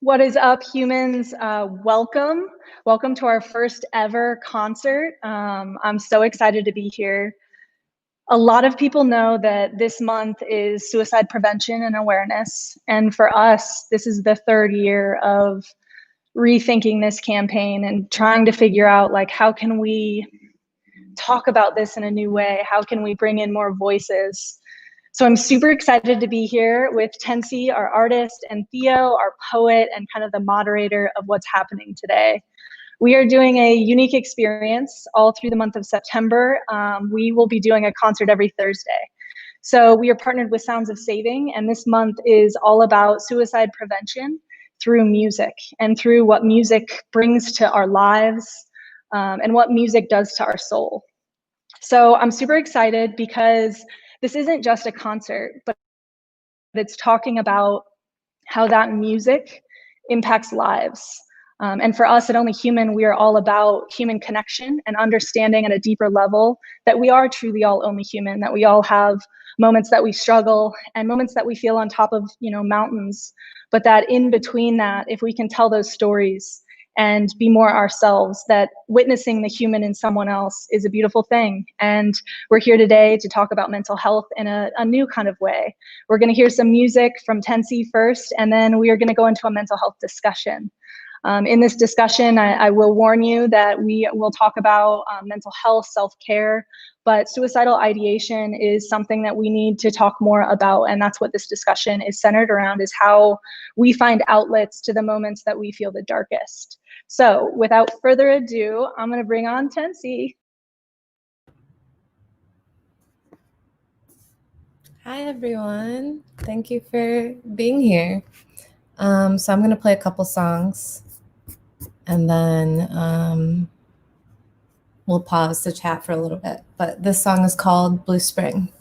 What is up, humans? Welcome. Welcome to our first ever concert. I'm so excited to be here. A lot of people know that this month is suicide prevention and awareness. And for us, this is the third year of rethinking this campaign and trying to figure out, like, how can we talk about this in a new way? How can we bring in more voices? So I'm super excited to be here with Tenci, our artist, and Theo, our poet, and kind of the moderator of what's happening today. We are doing a unique experience all through the month of September. We will be doing a concert every Thursday. So we are partnered with Sounds of Saving, and this month is all about suicide prevention through music and through what music brings to our lives and what music does to our soul. So I'm super excited because this isn't just a concert, but it's talking about how that music impacts lives. And for us at Only Human, we are all about human connection and understanding at a deeper level that we are truly all only human, that we all have moments that we struggle and moments that we feel on top of, mountains, but that in between that, if we can tell those stories and be more ourselves, that witnessing the human in someone else is a beautiful thing. And we're here today to talk about mental health in a new kind of way. We're going to hear some music from Tenci first, and then we are going to go into a mental health discussion. In this discussion, I will warn you that we will talk about mental health, self-care, but suicidal ideation is something that we need to talk more about, and that's what this discussion is centered around, is how we find outlets to the moments that we feel the darkest. So without further ado, I'm going to bring on Tenci. Hi, everyone. Thank you for being here. So I'm going to play a couple songs, and then we'll pause to chat for a little bit. But this song is called Blue Spring.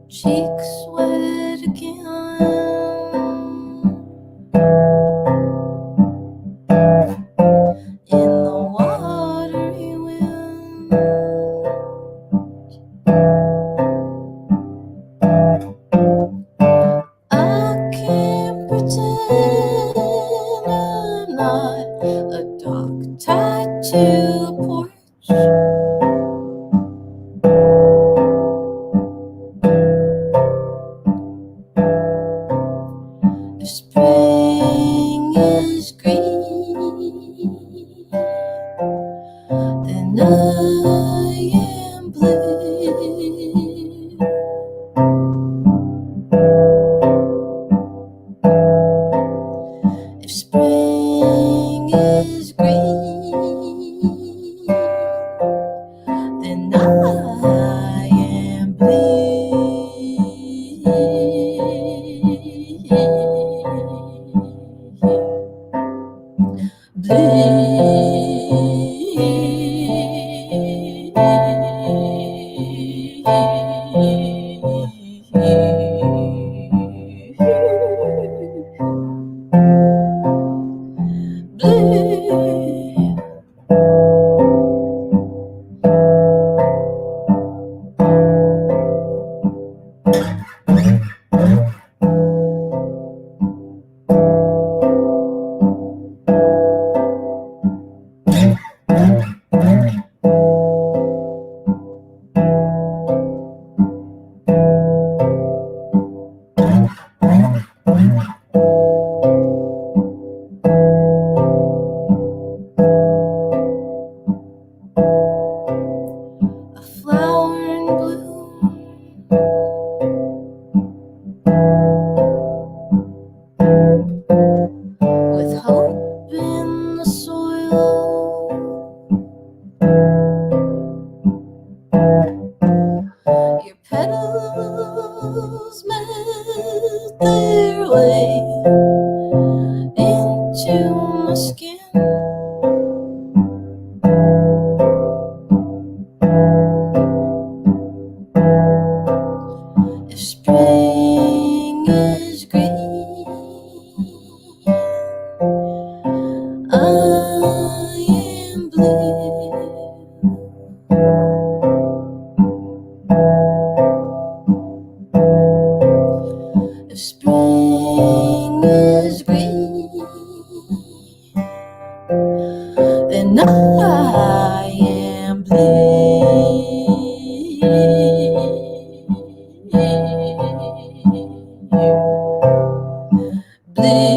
Cheeks wet again, in the watery wind. I can't pretend I'm not a dog tied to a porch. The spring is green, then I am blue. If spring is green, then I am blue. A flower in bloom, shadows melt their way into my skin. If spring is green, I am blue. If spring is green, then I am blue. Blue.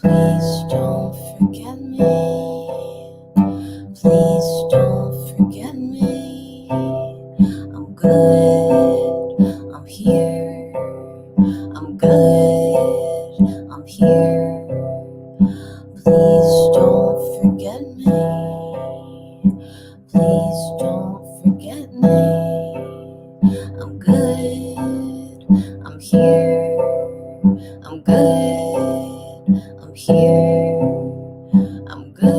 Please don't forget me. Please don't forget me. I'm good. I'm here. I'm good. I'm here. Please don't forget me. Please don't forget me. I'm good. I'm here. I'm good. I'm here. I'm good.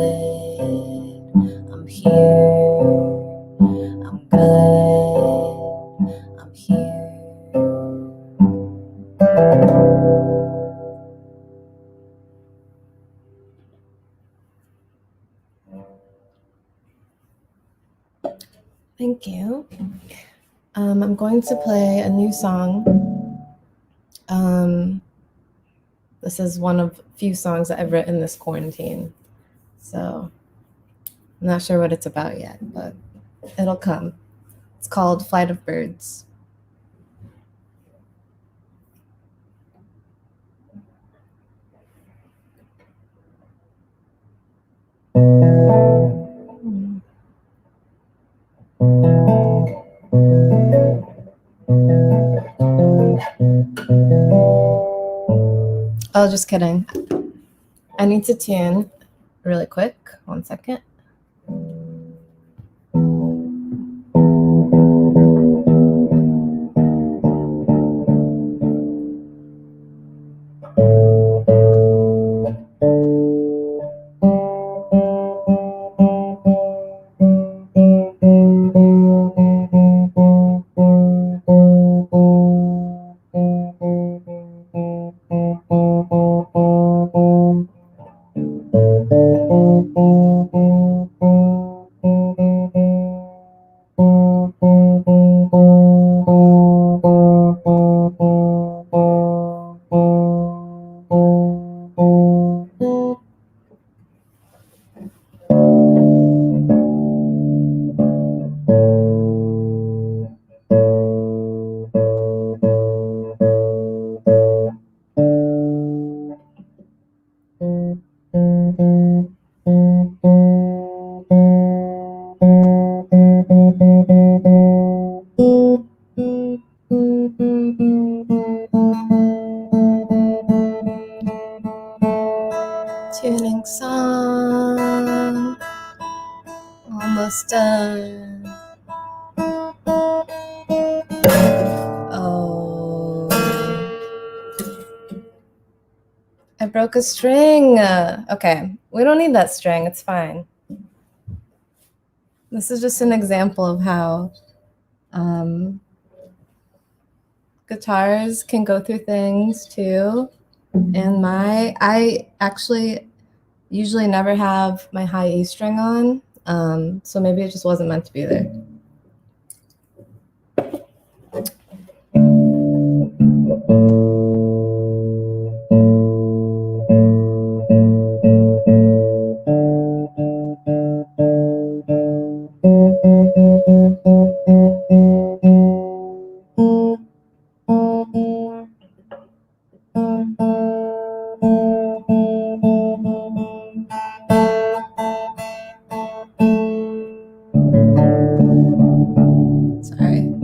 I'm here. I'm good. I'm here. Thank you. I'm going to play a new song. This is one of few songs that I've written this quarantine. So I'm not sure what it's about yet, but it'll come. It's called Flight of Birds. Oh, just kidding. I need to tune really quick. 1 second. Tuning song. Almost done. Oh. I broke a string. Okay, we don't need that string. It's fine. This is just an example of how guitars can go through things too. And I actually usually never have my high E string on, so maybe it just wasn't meant to be there. Sorry.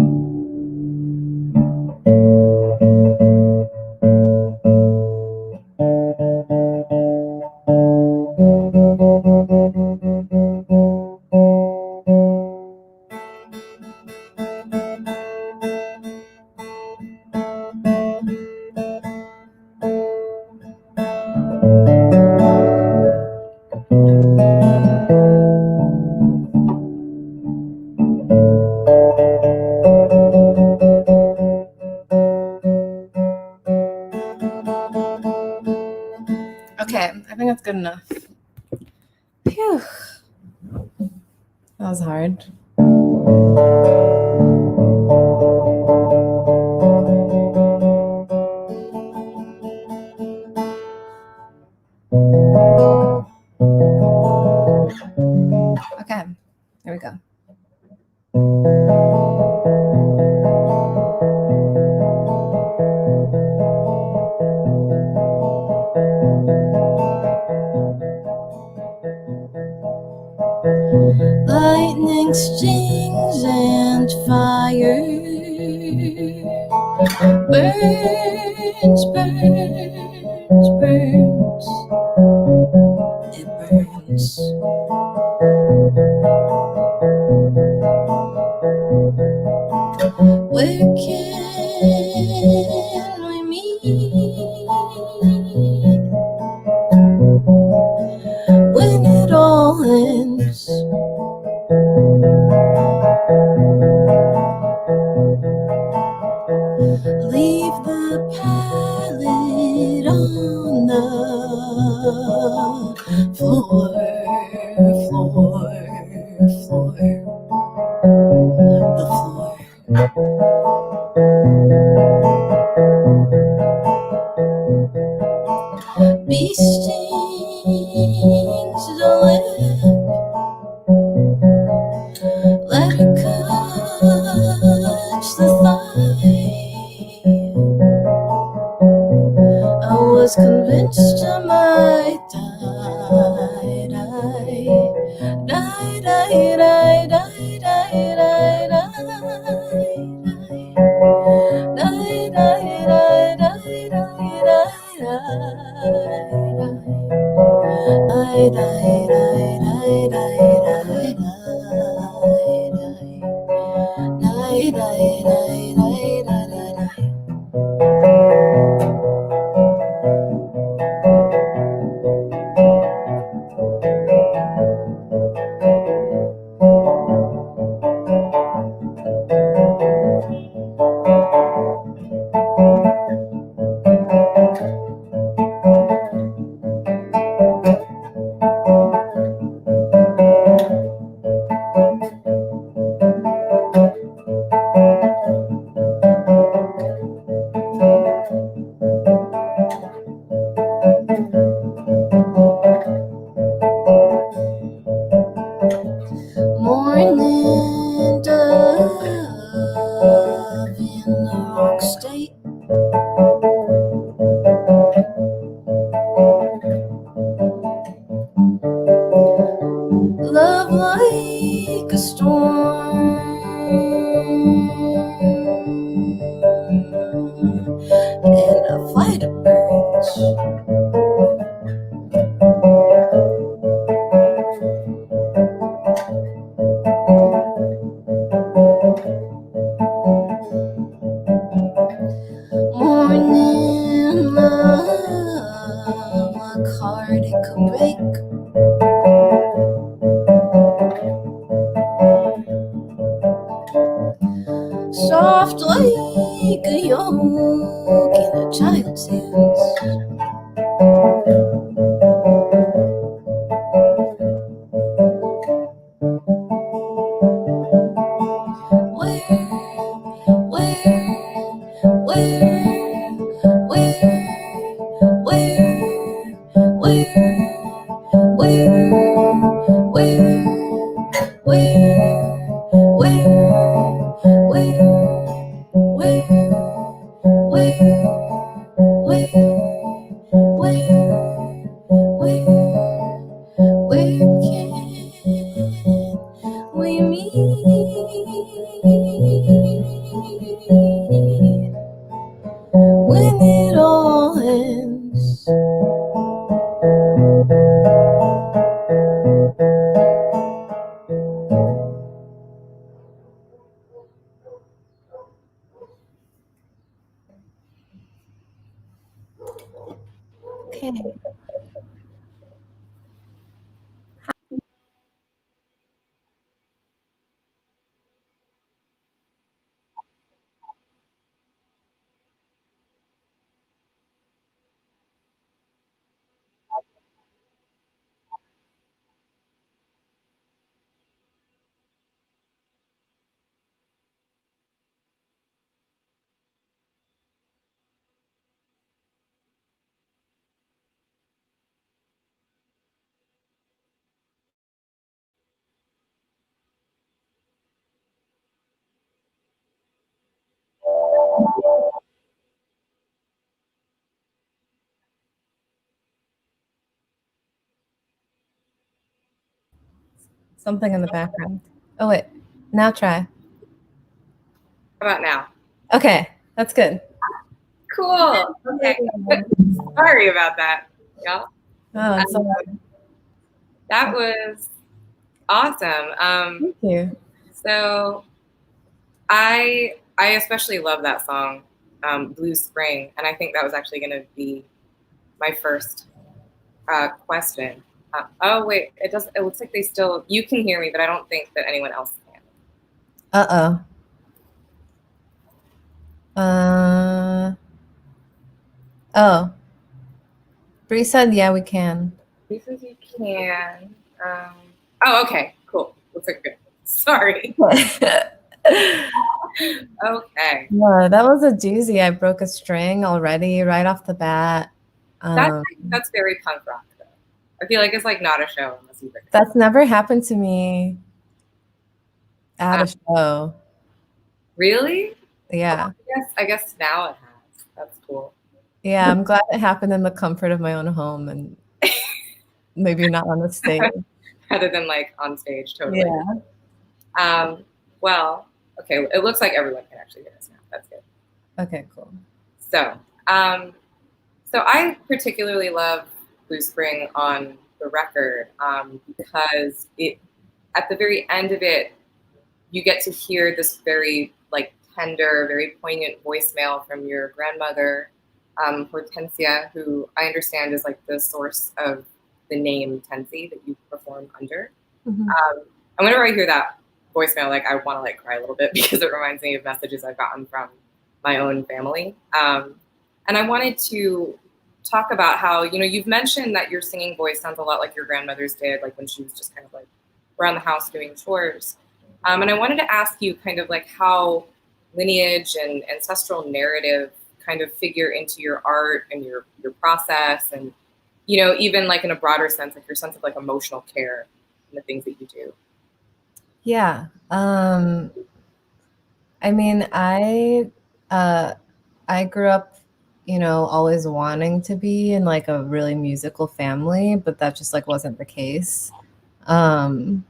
Okay, I think that's good enough. Phew. That was hard. Okay, here we go. Lightning stings and fire burns, burns, burns. It burns. Where can we meet when it all ends? Leave the pallet on the floor, floor, floor, the floor. Bee stings the lip, let her catch the thigh. I was convinced I might die, die, die, die, die, die, die, die, morning dove in the rock state. Love like a storm, and a flight of birds. Morning love, like heart it could break. Soft like a yoke in a child's hands. Where when it all ends. Okay. Something in the background. Oh, wait. Now try. How about now? Okay. That's good. Cool. Okay. Sorry about that, y'all. Oh, it's all right. That was awesome. Thank you. So I especially love that song, Blue Spring, and I think that was actually going to be my first question. Oh wait, it does. It looks like they still. You can hear me, but I don't think that anyone else can. Uh-oh. Oh. Bree said, yeah, we can. He says you can. Oh, okay, cool. Looks like good. Sorry. Okay. No, that was a doozy. I broke a string already right off the bat. That's very punk rock, though. I feel like it's like not a show unless you break it. That's never happened to me at a show. Really? Yeah. I guess now it has. That's cool. Yeah, I'm glad it happened in the comfort of my own home and maybe not on the stage. Rather than like on stage, totally. Yeah. Well, okay. It looks like everyone can actually hear us now. That's good. Okay, cool. So I particularly love Blue Spring on the record because it, at the very end of it, you get to hear this very like tender, very poignant voicemail from your grandmother, Hortensia, who I understand is like the source of the name Tenci that you perform under. Mm-hmm. And whenever I hear that voicemail, like I want to like cry a little bit because it reminds me of messages I've gotten from my own family. And I wanted to talk about how, you know, you've mentioned that your singing voice sounds a lot like your grandmother's did, like when she was just kind of like around the house doing chores. And I wanted to ask you kind of like how lineage and ancestral narrative kind of figure into your art and your process, and, you know, even like in a broader sense, like your sense of like emotional care and the things that you do. Yeah. I mean, I grew up, you know, always wanting to be in like a really musical family, but that just like wasn't the case. My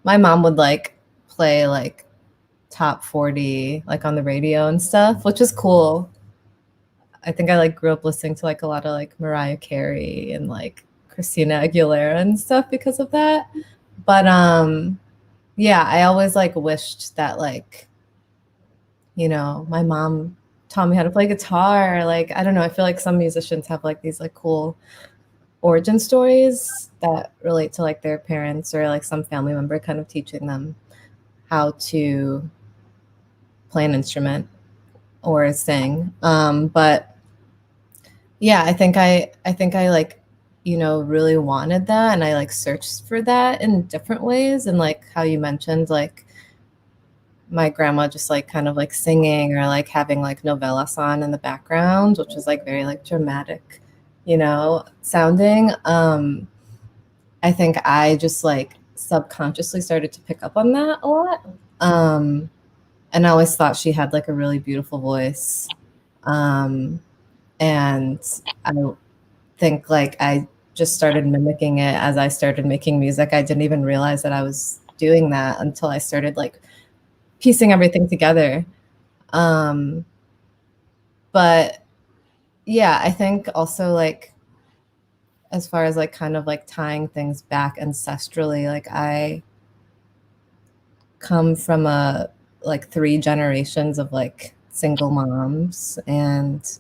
mom would like play like top 40 like on the radio and stuff, which is cool. I think I like grew up listening to like a lot of like Mariah Carey and like Christina Aguilera and stuff because of that. But yeah, I always like wished that like, you know, my mom taught me how to play guitar. Like, I don't know, I feel like some musicians have like these like cool origin stories that relate to like their parents or like some family member kind of teaching them how to play an instrument or sing. But yeah, I think I like, you know, really wanted that, and I like searched for that in different ways. And like how you mentioned, like my grandma just like kind of like singing or like having like novelas on in the background, which was like very like dramatic, you know, sounding. I think I just like subconsciously started to pick up on that a lot. And I always thought she had like a really beautiful voice. And I think like I just started mimicking it as I started making music. I didn't even realize that I was doing that until I started like piecing everything together. But yeah, I think also like as far as like kind of like tying things back ancestrally, like I come from a like 3 generations of like single moms, and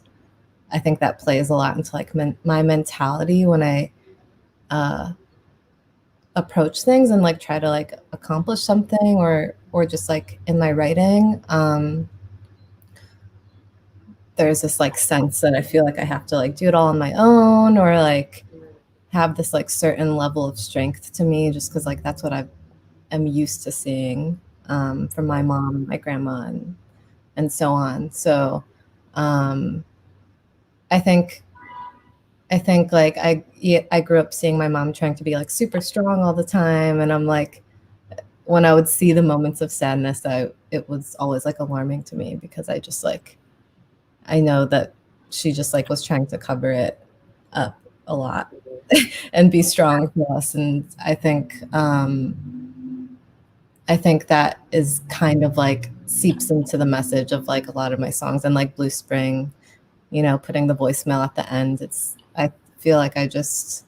I think that plays a lot into like my mentality when I approach things and like try to like accomplish something, or just like in my writing. There's this like sense that I feel like I have to like do it all on my own, or like have this like certain level of strength to me, just because like that's what I am used to seeing from my mom, my grandma, and so on. So um, I think like I grew up seeing my mom trying to be like super strong all the time, and I'm like, when I would see the moments of sadness, it was always like alarming to me, because I just like I know that she just like was trying to cover it up a lot and be strong for us. And I think that is kind of like seeps into the message of like a lot of my songs, and like Blue Spring, you know, putting the voicemail at the end. I feel like I just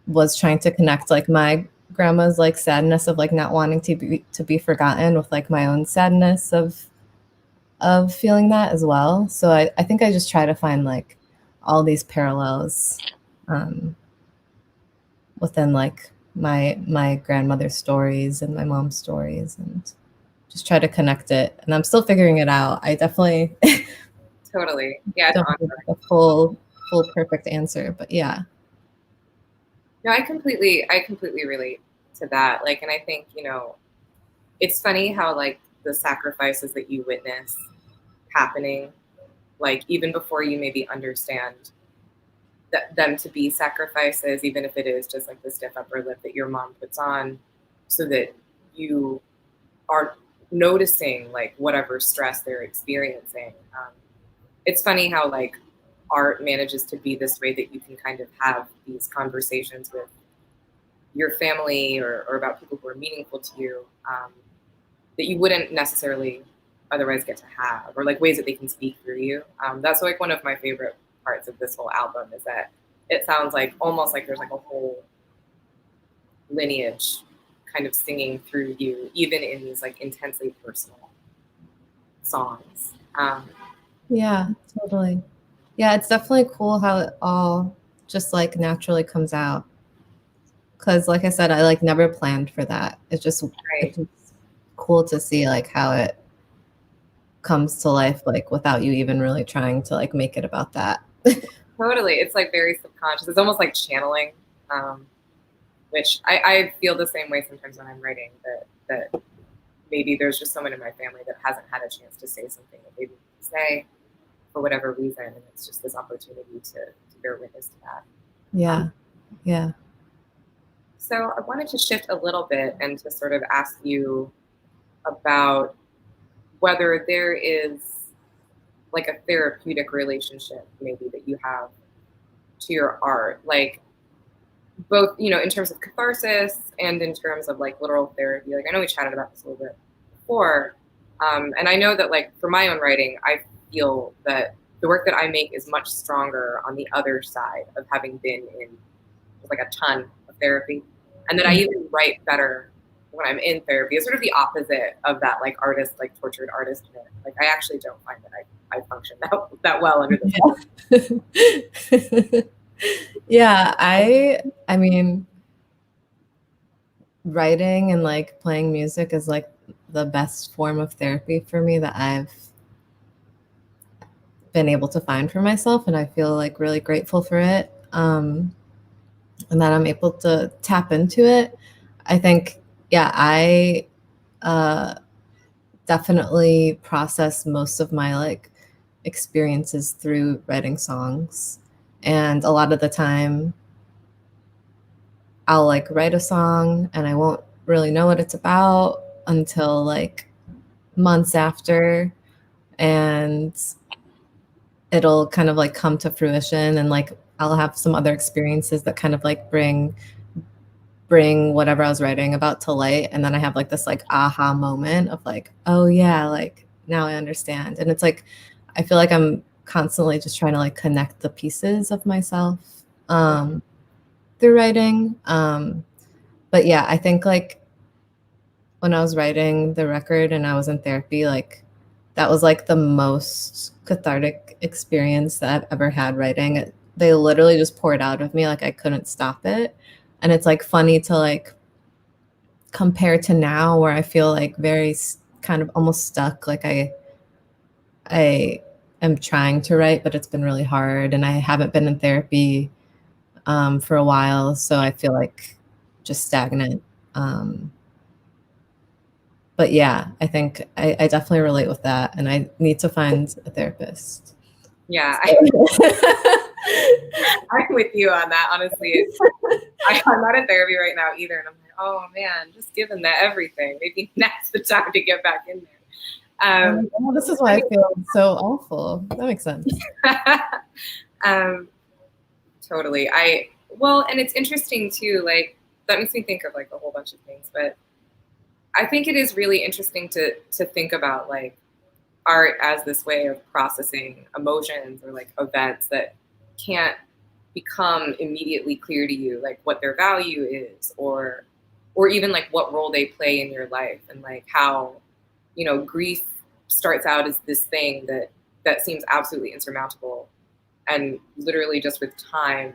was trying to connect like my grandma's like sadness of like not wanting to be forgotten with like my own sadness of feeling that as well. So I think I just try to find like all these parallels um, within like my grandmother's stories and my mom's stories, and just try to connect it. And I'm still figuring it out. I definitely Totally. Yeah. don't have a full perfect answer, but yeah. No, I completely relate to that. Like, and I think, you know, it's funny how like the sacrifices that you witness happening, like even before you maybe understand them to be sacrifices, even if it is just like the stiff upper lip that your mom puts on, so that you are noticing like whatever stress they're experiencing. It's funny how like art manages to be this way that you can kind of have these conversations with your family, or about people who are meaningful to you, that you wouldn't necessarily otherwise get to have, or like ways that they can speak through you. That's like one of my favorite parts of this whole album, is that it sounds like almost like there's like a whole lineage kind of singing through you, even in these like intensely personal songs. Yeah, totally. Yeah, it's definitely cool how it all just like naturally comes out. Cause like I said, I like never planned for that. It's just cool to see like how it comes to life, like without you even really trying to like make it about that. Totally. It's like very subconscious. It's almost like channeling, which I feel the same way sometimes when I'm writing, that maybe there's just someone in my family that hasn't had a chance to say something that they need to say for whatever reason. And it's just this opportunity to bear witness to that. Yeah. Yeah. So I wanted to shift a little bit and to sort of ask you about whether there is like a therapeutic relationship maybe that you have to your art, like both, you know, in terms of catharsis and in terms of like literal therapy. Like I know we chatted about this a little bit before, and I know that like for my own writing, I feel that the work that I make is much stronger on the other side of having been in like a ton of therapy, and that I even write better when I'm in therapy. It's sort of the opposite of that like artist, like tortured artist myth. Like I actually don't find that I function that well under this. Yeah, I mean, writing and like playing music is like the best form of therapy for me that I've been able to find for myself, and I feel like really grateful for it, and that I'm able to tap into it. I think, yeah, I definitely process most of my like experiences through writing songs, and a lot of the time I'll like write a song and I won't really know what it's about until like months after, and it'll kind of like come to fruition, and like I'll have some other experiences that kind of like bring bring whatever I was writing about to light, and then I have like this like aha moment of like, oh yeah, like now I understand. And it's like I feel like I'm constantly just trying to like connect the pieces of myself through writing. But yeah, I think like when I was writing the record and I was in therapy, like that was like the most cathartic experience that I've ever had writing. They literally just poured out of me, like I couldn't stop it. And it's like funny to like compare to now where I feel like very kind of almost stuck. Like I am trying to write, but it's been really hard, and I haven't been in therapy for a while, so I feel like just stagnant. But yeah, I think I definitely relate with that, and I need to find a therapist. Yeah, I'm with you on that. Honestly, I'm not in therapy right now either, and I'm like, oh man, just given that everything, maybe now's the time to get back in there. Well, this is why I feel so awful. That makes sense. Totally. And it's interesting too. Like that makes me think of like a whole bunch of things, but I think it is really interesting to think about like art as this way of processing emotions or like events that can't become immediately clear to you, like what their value is, or even like what role they play in your life, and like how, you know, grief starts out as this thing that seems absolutely insurmountable, and literally just with time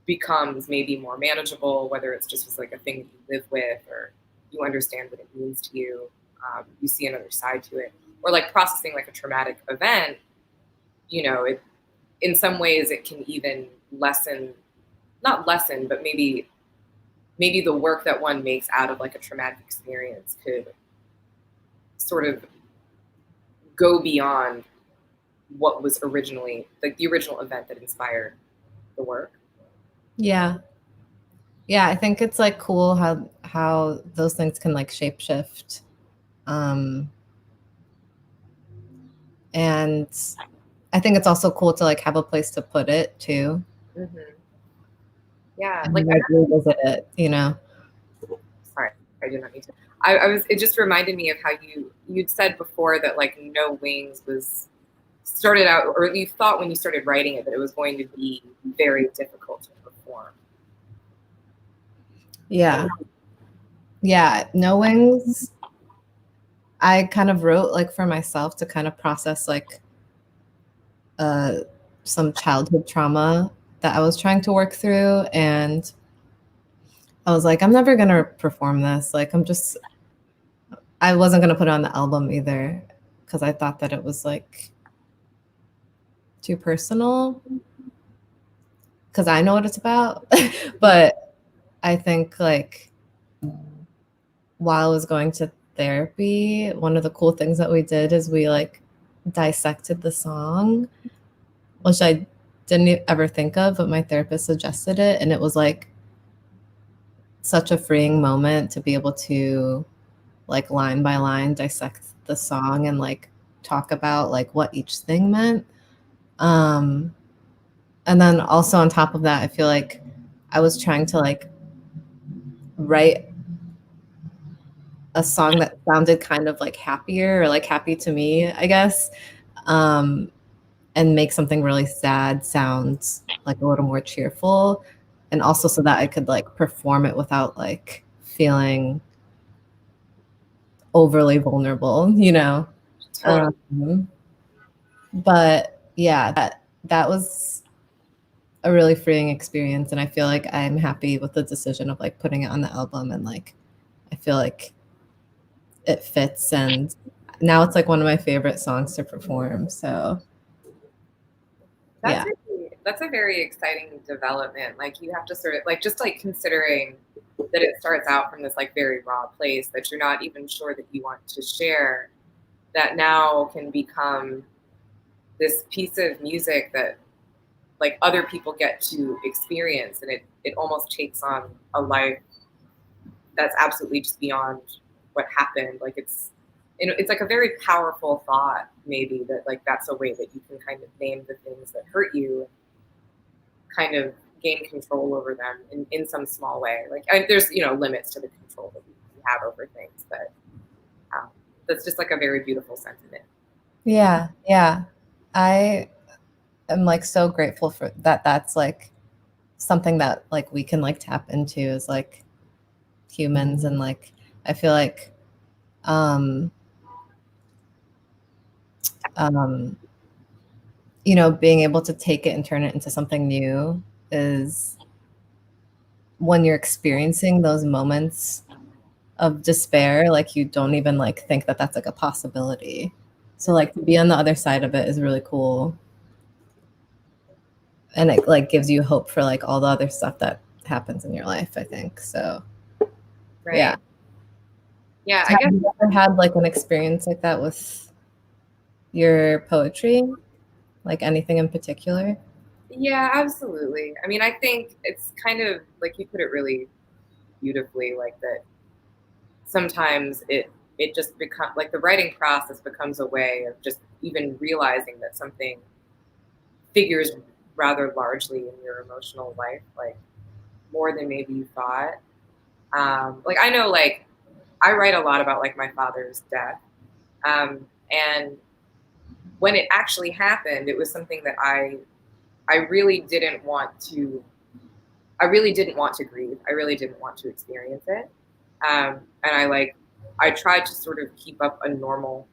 becomes maybe more manageable, whether it's just like a thing that you live with, or you understand what it means to you, you see another side to it, or like processing like a traumatic event, you know, it, in some ways it can even not lessen, but maybe the work that one makes out of like a traumatic experience could sort of go beyond what was originally like the original event that inspired the work. Yeah. Yeah, I think it's like cool how those things can like shapeshift. And I think it's also cool to like have a place to put it too. Mm-hmm. Yeah, And like like revisit it, you know. Sorry, I did not mean to. I was. It just reminded me of how you'd said before that like No Wings was started out, or you thought when you started writing it that it was going to be very difficult to perform. Yeah. Yeah, No Wings, I kind of wrote like for myself to kind of process like some childhood trauma that I was trying to work through, and I was like, I'm never gonna perform this. Like I wasn't gonna put it on the album either because I thought that it was like too personal because I know what it's about. But I think like while I was going to therapy, one of the cool things that we did is we like dissected the song, which I didn't ever think of, but my therapist suggested it. And it was like such a freeing moment to be able to like line by line dissect the song and like talk about like what each thing meant. And then also on top of that, I feel like I was trying to like write a song that sounded kind of like happier or like happy to me, I guess, and make something really sad sound like a little more cheerful. And also so that I could like perform it without like feeling overly vulnerable, you know? Totally. But yeah, that was a really freeing experience. And I feel like I'm happy with the decision of like putting it on the album, and like, I feel like it fits, and now it's like one of my favorite songs to perform. So yeah. That's a very exciting development. Like you have to sort of like just like considering that it starts out from this like very raw place that you're not even sure that you want to share, that now can become this piece of music that like other people get to experience, and it almost takes on a life that's absolutely just beyond what happened. Like it's like a very powerful thought, maybe, that like that's a way that you can kind of name the things that hurt you, kind of gain control over them in some small way. Like there's, limits to the control that we have over things, but that's just like a very beautiful sentiment. Yeah. I am like so grateful for that. That's like something that like we can like tap into as like humans, and like I feel like being able to take it and turn it into something new is when you're experiencing those moments of despair, like you don't even like think that that's like a possibility. So like to be on the other side of it is really cool. And it like gives you hope for like all the other stuff that happens in your life, I think. So Right. Yeah. Yeah. So have you ever had like an experience like that with your poetry? Like anything in particular? Yeah, absolutely. I mean, I think it's kind of like you put it really beautifully, like that sometimes it just becomes like the writing process becomes a way of just even realizing that something figures rather largely in your emotional life, like more than maybe you thought. Like I know, like I write a lot about like my father's death, and when it actually happened, it was something that I really didn't want to. I really didn't want to grieve. I really didn't want to experience it, and I tried to sort of keep up a normal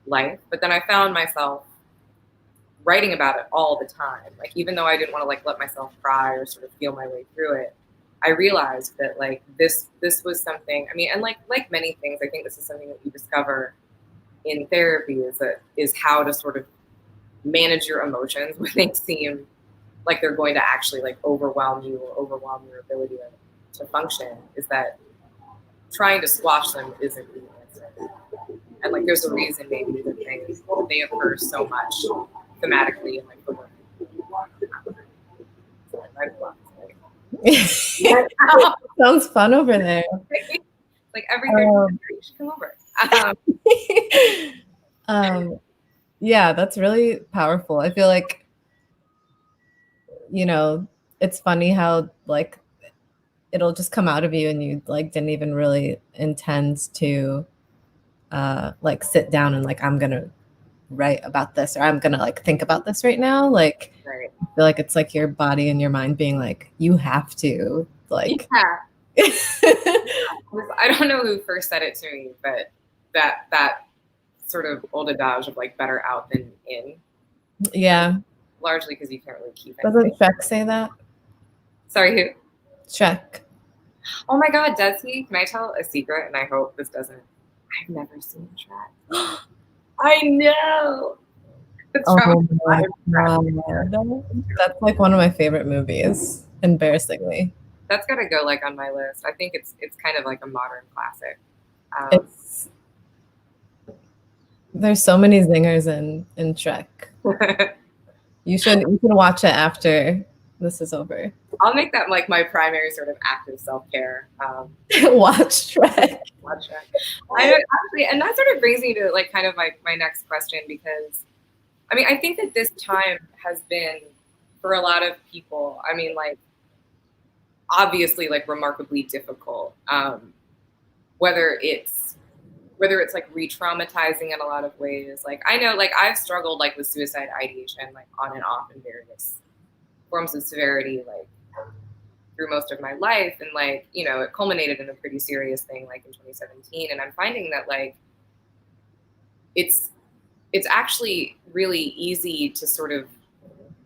life, but then I found myself writing about it all the time. Like even though I didn't want to like let myself cry or sort of feel my way through it, I realized that like this was something. I mean, and like many things, I think this is something that you discover in therapy is how to sort of manage your emotions when they seem like they're going to actually like overwhelm you or overwhelm your ability to function. Is that trying to squash them isn't the answer. And like there's a reason maybe that they occur so much thematically and like the work. Sounds fun over there. Like every 30 minutes, you should come over. Yeah, that's really powerful. I feel like, it's funny how like it'll just come out of you and you like didn't even really intend to like sit down and like I'm gonna write about this or I'm gonna like think about this right now. Like Right. I feel like it's like your body and your mind being like, you have to like. Yeah. I don't know who first said it to me, but that sort of old adage of like better out than in. Yeah. Largely because you can't really keep it. Doesn't Shrek say that? Sorry, who? Shrek. Oh my God, does he? Can I tell a secret? And I hope this doesn't. I've never seen Shrek. I know. Oh my God. That's like one of my favorite movies, embarrassingly. That's got to go like on my list. I think it's kind of like a modern classic. There's so many zingers in Shrek. You should watch it after this is over. I'll make that like my primary sort of active self-care. Watch Shrek. Watch Shrek. Actually, and that sort of brings me to like kind of my next question, because I mean, I think that this time has been for a lot of people, I mean, like obviously like remarkably difficult. Whether it's like re-traumatizing in a lot of ways. Like I know like I've struggled like with suicide ideation like on and off in various forms of severity like through most of my life, and like it culminated in a pretty serious thing like in 2017, and I'm finding that like it's actually really easy to sort of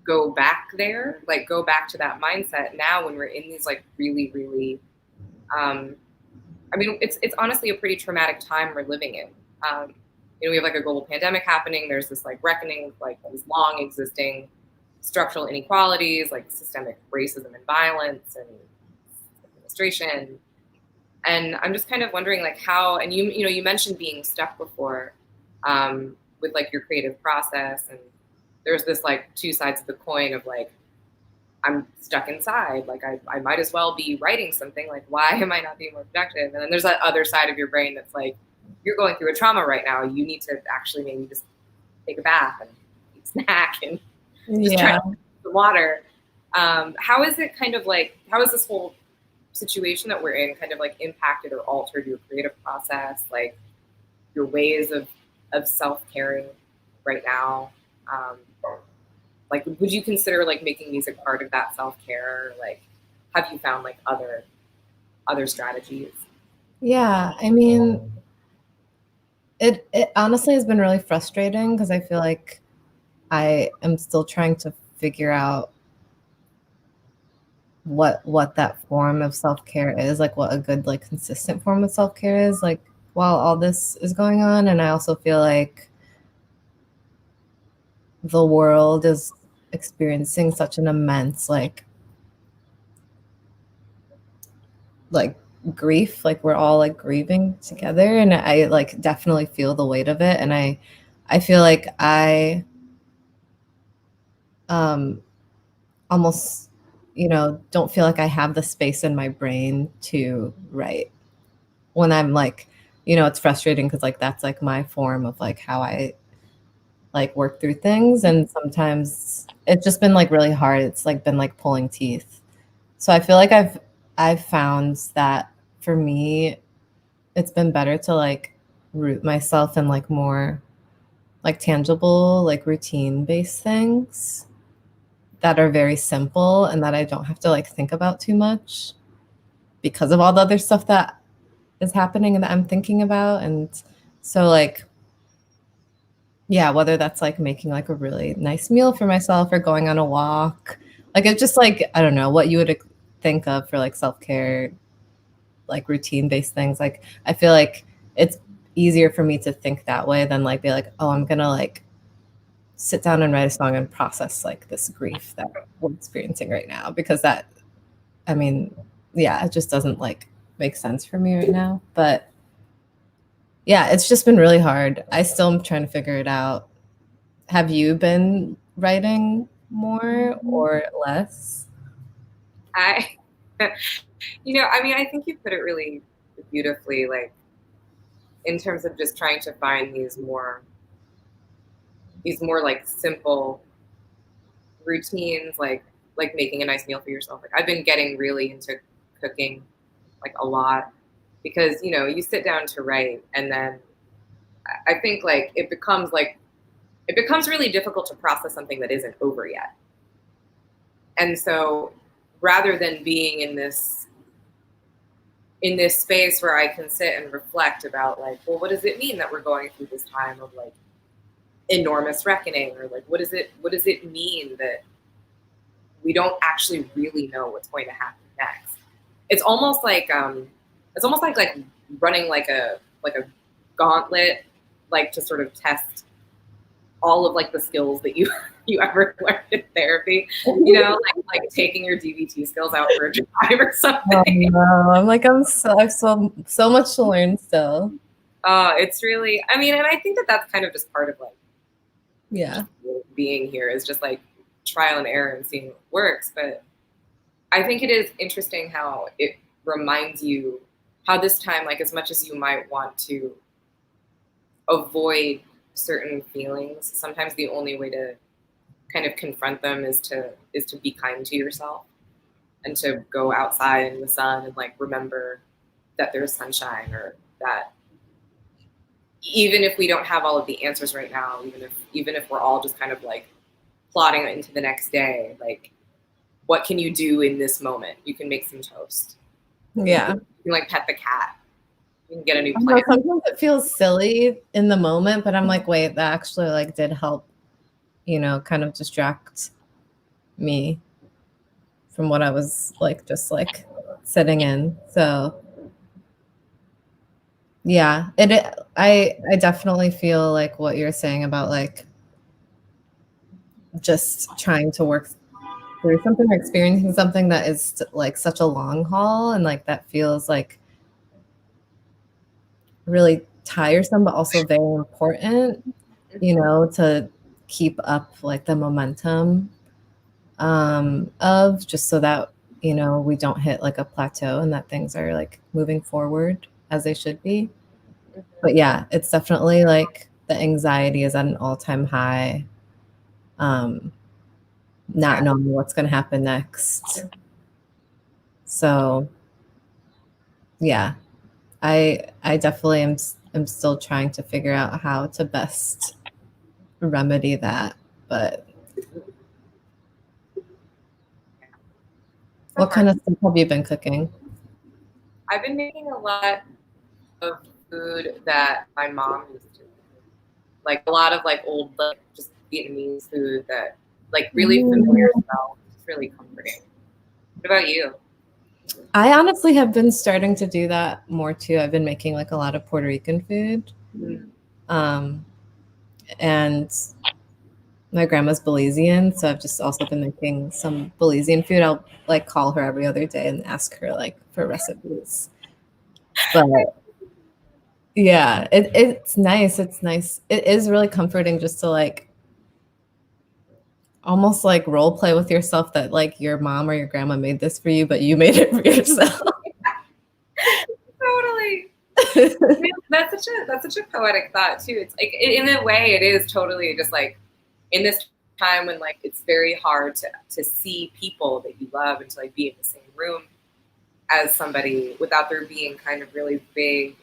go back there, like go back to that mindset now when we're in these like really I mean, it's honestly a pretty traumatic time we're living in. We have like a global pandemic happening. There's this like reckoning with like these long existing structural inequalities, like systemic racism and violence and administration. And I'm just kind of wondering like how, and you mentioned being stuck before with like your creative process. And there's this like two sides of the coin of like, I'm stuck inside. Like I might as well be writing something. Like, why am I not being more productive? And then there's that other side of your brain that's like, you're going through a trauma right now. You need to actually maybe just take a bath and eat a snack and just try to drink the water. How is it kind of like, how is this whole situation that we're in kind of like impacted or altered your creative process, like your ways of self-caring right now? Like, would you consider like making music part of that self-care? Like, have you found like other strategies? Yeah, I mean, it honestly has been really frustrating because I feel like I am still trying to figure out what that form of self-care is, like what a good like consistent form of self-care is, like while all this is going on. And I also feel like the world is experiencing such an immense like grief, like we're all like grieving together, and I like definitely feel the weight of it. And I feel like I um almost, don't feel like I have the space in my brain to write when I'm like, it's frustrating because like that's like my form of like how I like work through things. And sometimes it's just been like really hard. It's like been like pulling teeth. So I feel like I've found that for me, it's been better to like root myself in like more like tangible, like routine based things that are very simple and that I don't have to like think about too much because of all the other stuff that is happening and that I'm thinking about. And so like, yeah, whether that's like making like a really nice meal for myself or going on a walk, like it's just like, I don't know what you would think of for like self-care, like routine based things. Like I feel like it's easier for me to think that way than like be like, oh, I'm gonna like sit down and write a song and process like this grief that we're experiencing right now, because that, I mean, yeah, it just doesn't like make sense for me right now. But yeah, it's just been really hard. I still am trying to figure it out. Have you been writing more or less? I, I mean, I think you put it really beautifully, like in terms of just trying to find these more like simple routines, like making a nice meal for yourself. Like I've been getting really into cooking like a lot because you sit down to write and then I think like it becomes really difficult to process something that isn't over yet. And so rather than being in this space where I can sit and reflect about like, well, what does it mean that we're going through this time of like enormous reckoning, or like what does it mean that we don't actually really know what's going to happen next? It's almost like running like a gauntlet, like to sort of test all of like the skills that you ever learned in therapy, like taking your DBT skills out for a drive or something. Oh, no. I'm like, I have so much to learn still. It's really, I mean, and I think that that's kind of just part of like, yeah, being here is just like trial and error and seeing what works. But I think it is interesting how it reminds you how this time, like as much as you might want to avoid certain feelings, sometimes the only way to kind of confront them is to be kind to yourself and to go outside in the sun and like remember that there's sunshine, or that even if we don't have all of the answers right now, even if we're all just kind of like plodding into the next day, like what can you do in this moment? You can make some toast. yeah. You can like pet the cat. You can get a new I know, plant. sometimes it feels silly in the moment, but I'm like, wait, that actually like did help, kind of distract me from what I was like just like sitting in. So yeah, I definitely feel like what you're saying about like just trying to work through something or experiencing something that is like such a long haul, and like that feels like really tiresome but also very important, to keep up like the momentum of, just so that we don't hit like a plateau and that things are like moving forward as they should be. But yeah, it's definitely like the anxiety is at an all-time high. um not knowing what's going to happen next. So yeah, I definitely am still trying to figure out how to best remedy that. But what kind of stuff have you been cooking? I've been making a lot of food that my mom used to make. Like a lot of like old, like just Vietnamese food that like really familiar smell. It's really comforting. What about you? I honestly have been starting to do that more too. I've been making like a lot of Puerto Rican food. And my grandma's Belizean, so I've just also been making some Belizean food. I'll like call her every other day and ask her like for recipes. But yeah, it's nice. It's nice. It is really comforting just to like almost like role play with yourself that like your mom or your grandma made this for you, but you made it for yourself. Totally. That's such a poetic thought too. It's like in a way it is totally just like in this time when like it's very hard to see people that you love and to like be in the same room as somebody without there being kind of really big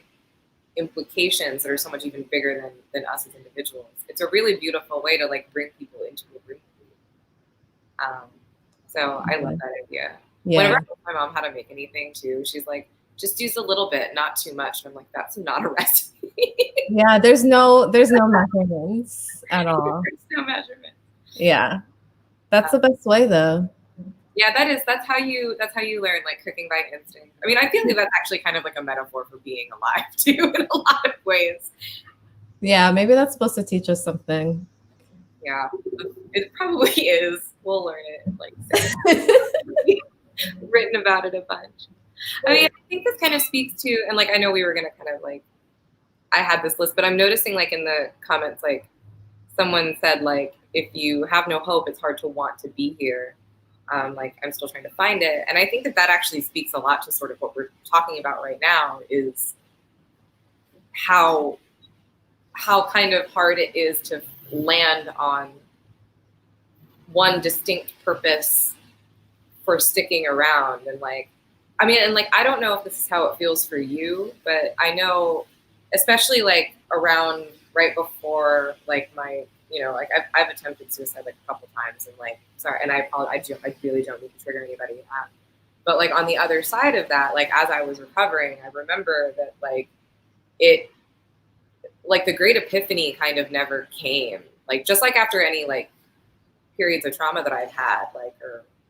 implications that are so much even bigger than us as individuals. It's a really beautiful way to like bring people into a room. So I love that idea. Yeah. Whenever I ask my mom how to make anything too, she's like, just use a little bit, not too much. And I'm like, that's not a recipe. Yeah, there's no measurements at all. There's no measurement. Yeah. That's the best way though. Yeah, that's how you learn like cooking by instinct. I mean, I feel like that's actually kind of like a metaphor for being alive too in a lot of ways. Yeah, maybe that's supposed to teach us something. Yeah, it probably is. We'll learn it like written about it a bunch. I mean, I think this kind of speaks to, and like I know we were gonna kind of like, I had this list, but I'm noticing like in the comments, like someone said like, if you have no hope, it's hard to want to be here. Like I'm still trying to find it, and I think that actually speaks a lot to sort of what we're talking about right now is how kind of hard it is to land on one distinct purpose for sticking around. And like, I mean, and like, I don't know if this is how it feels for you, but I know, especially like around right before like my, you know, like I've attempted suicide like a couple times, and like, sorry, and I apologize, I really don't need to trigger anybody. But like on the other side of that, like as I was recovering, I remember that like it, like the great epiphany kind of never came. Like just like after any like periods of trauma that I've had, like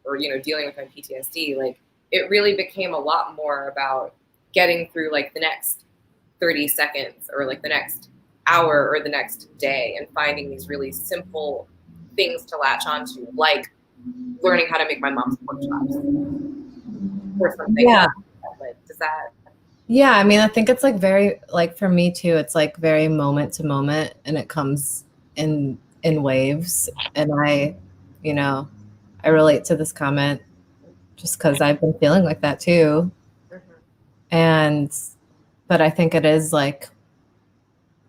or you know, dealing with my PTSD, like it really became a lot more about getting through like the next 30 seconds or like the next hour or the next day and finding these really simple things to latch onto, like learning how to make my mom's pork chops or something. Yeah. Like, does that? Yeah, I mean, I think it's like very, like for me too, it's like very moment to moment, and it comes in waves. And I, you know, I relate to this comment just because I've been feeling like that too. And, but I think it is like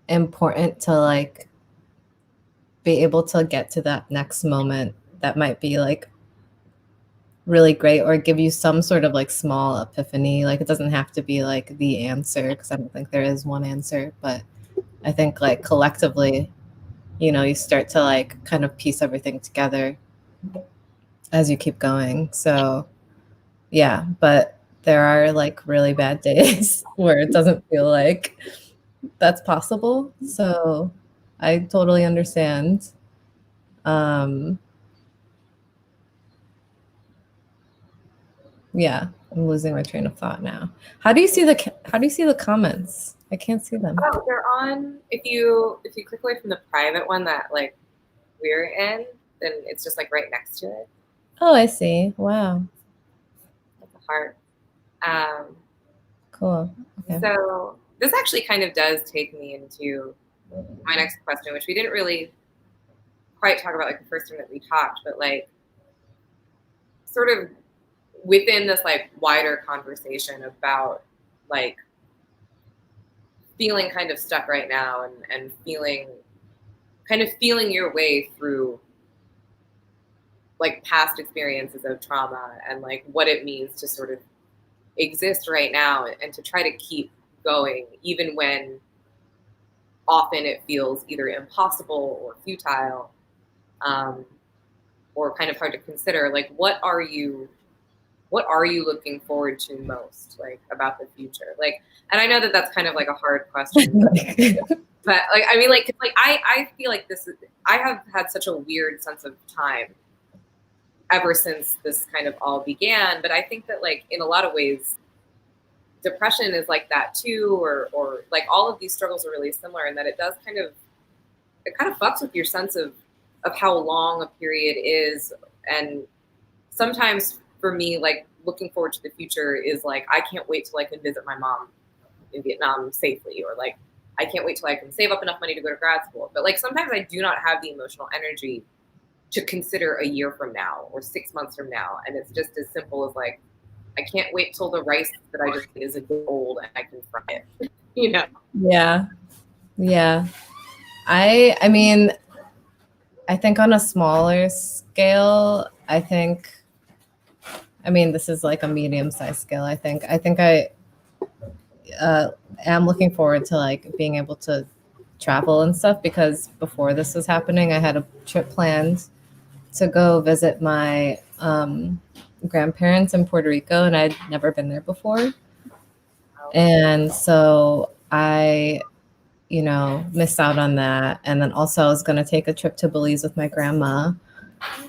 important to like be able to get to that next moment that might be like really great or give you some sort of like small epiphany. Like it doesn't have to be like the answer, because I don't think there is one answer, but I think like collectively, you know, you start to like kind of piece everything together as you keep going. So yeah, but there are like really bad days where it doesn't feel like that's possible. So I totally understand. Yeah, I'm losing my train of thought now. How do you see the comments? I can't see them. Oh, they're on. If you click away from the private one that like we're in, then it's just like right next to it. Oh, I see. Wow. That's a heart. Cool. Okay. So this actually kind of does take me into my next question, which we didn't really quite talk about like the first time that we talked, but like sort of within this like wider conversation about like feeling kind of stuck right now and feeling your way through like past experiences of trauma and like what it means to sort of exist right now and to try to keep going even when often it feels either impossible or futile, um, or kind of hard to consider. Like what are you looking forward to most, like about the future? Like, and I know that that's kind of like a hard question, but like I mean like I feel like I have had such a weird sense of time ever since this kind of all began. But I think that like in a lot of ways, depression is like that too, or like all of these struggles are really similar in that it kind of fucks with your sense of how long a period is. And sometimes for me, like looking forward to the future is like I can't wait till I can visit my mom in Vietnam safely, or like I can't wait till I can save up enough money to go to grad school. But like sometimes I do not have the emotional energy to consider a year from now or 6 months from now. And it's just as simple as like, I can't wait till the rice that I just ate is a bit old and I can fry it, you know? Yeah. Yeah. I mean, I think on a smaller scale, I mean, this is like a medium-sized scale, I think. I am looking forward to like being able to travel and stuff, because before this was happening, I had a trip planned to go visit my grandparents in Puerto Rico, and I'd never been there before. And so I, missed out on that. And then also I was going to take a trip to Belize with my grandma,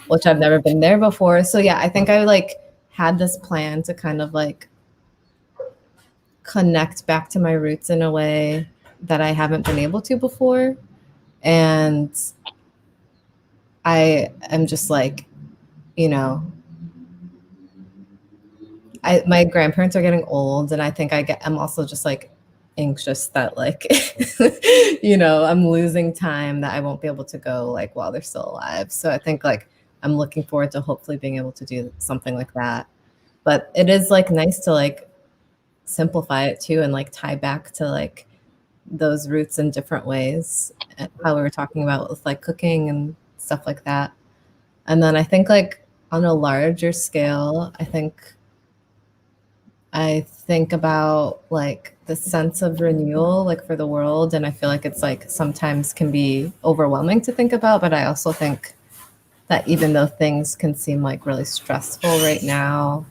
which I've never been there before. So yeah, I think I like had this plan to kind of like connect back to my roots in a way that I haven't been able to before. And I am just like, my grandparents are getting old, and I think I'm also just like anxious that like, I'm losing time that I won't be able to go like while they're still alive. So I think like I'm looking forward to hopefully being able to do something like that. But it is like nice to like simplify it too and like tie back to like those roots in different ways, how we were talking about with like cooking and stuff like that. And then I think like on a larger scale, I think about like the sense of renewal like for the world, and I feel like it's like sometimes can be overwhelming to think about, but I also think that even though things can seem like really stressful right now,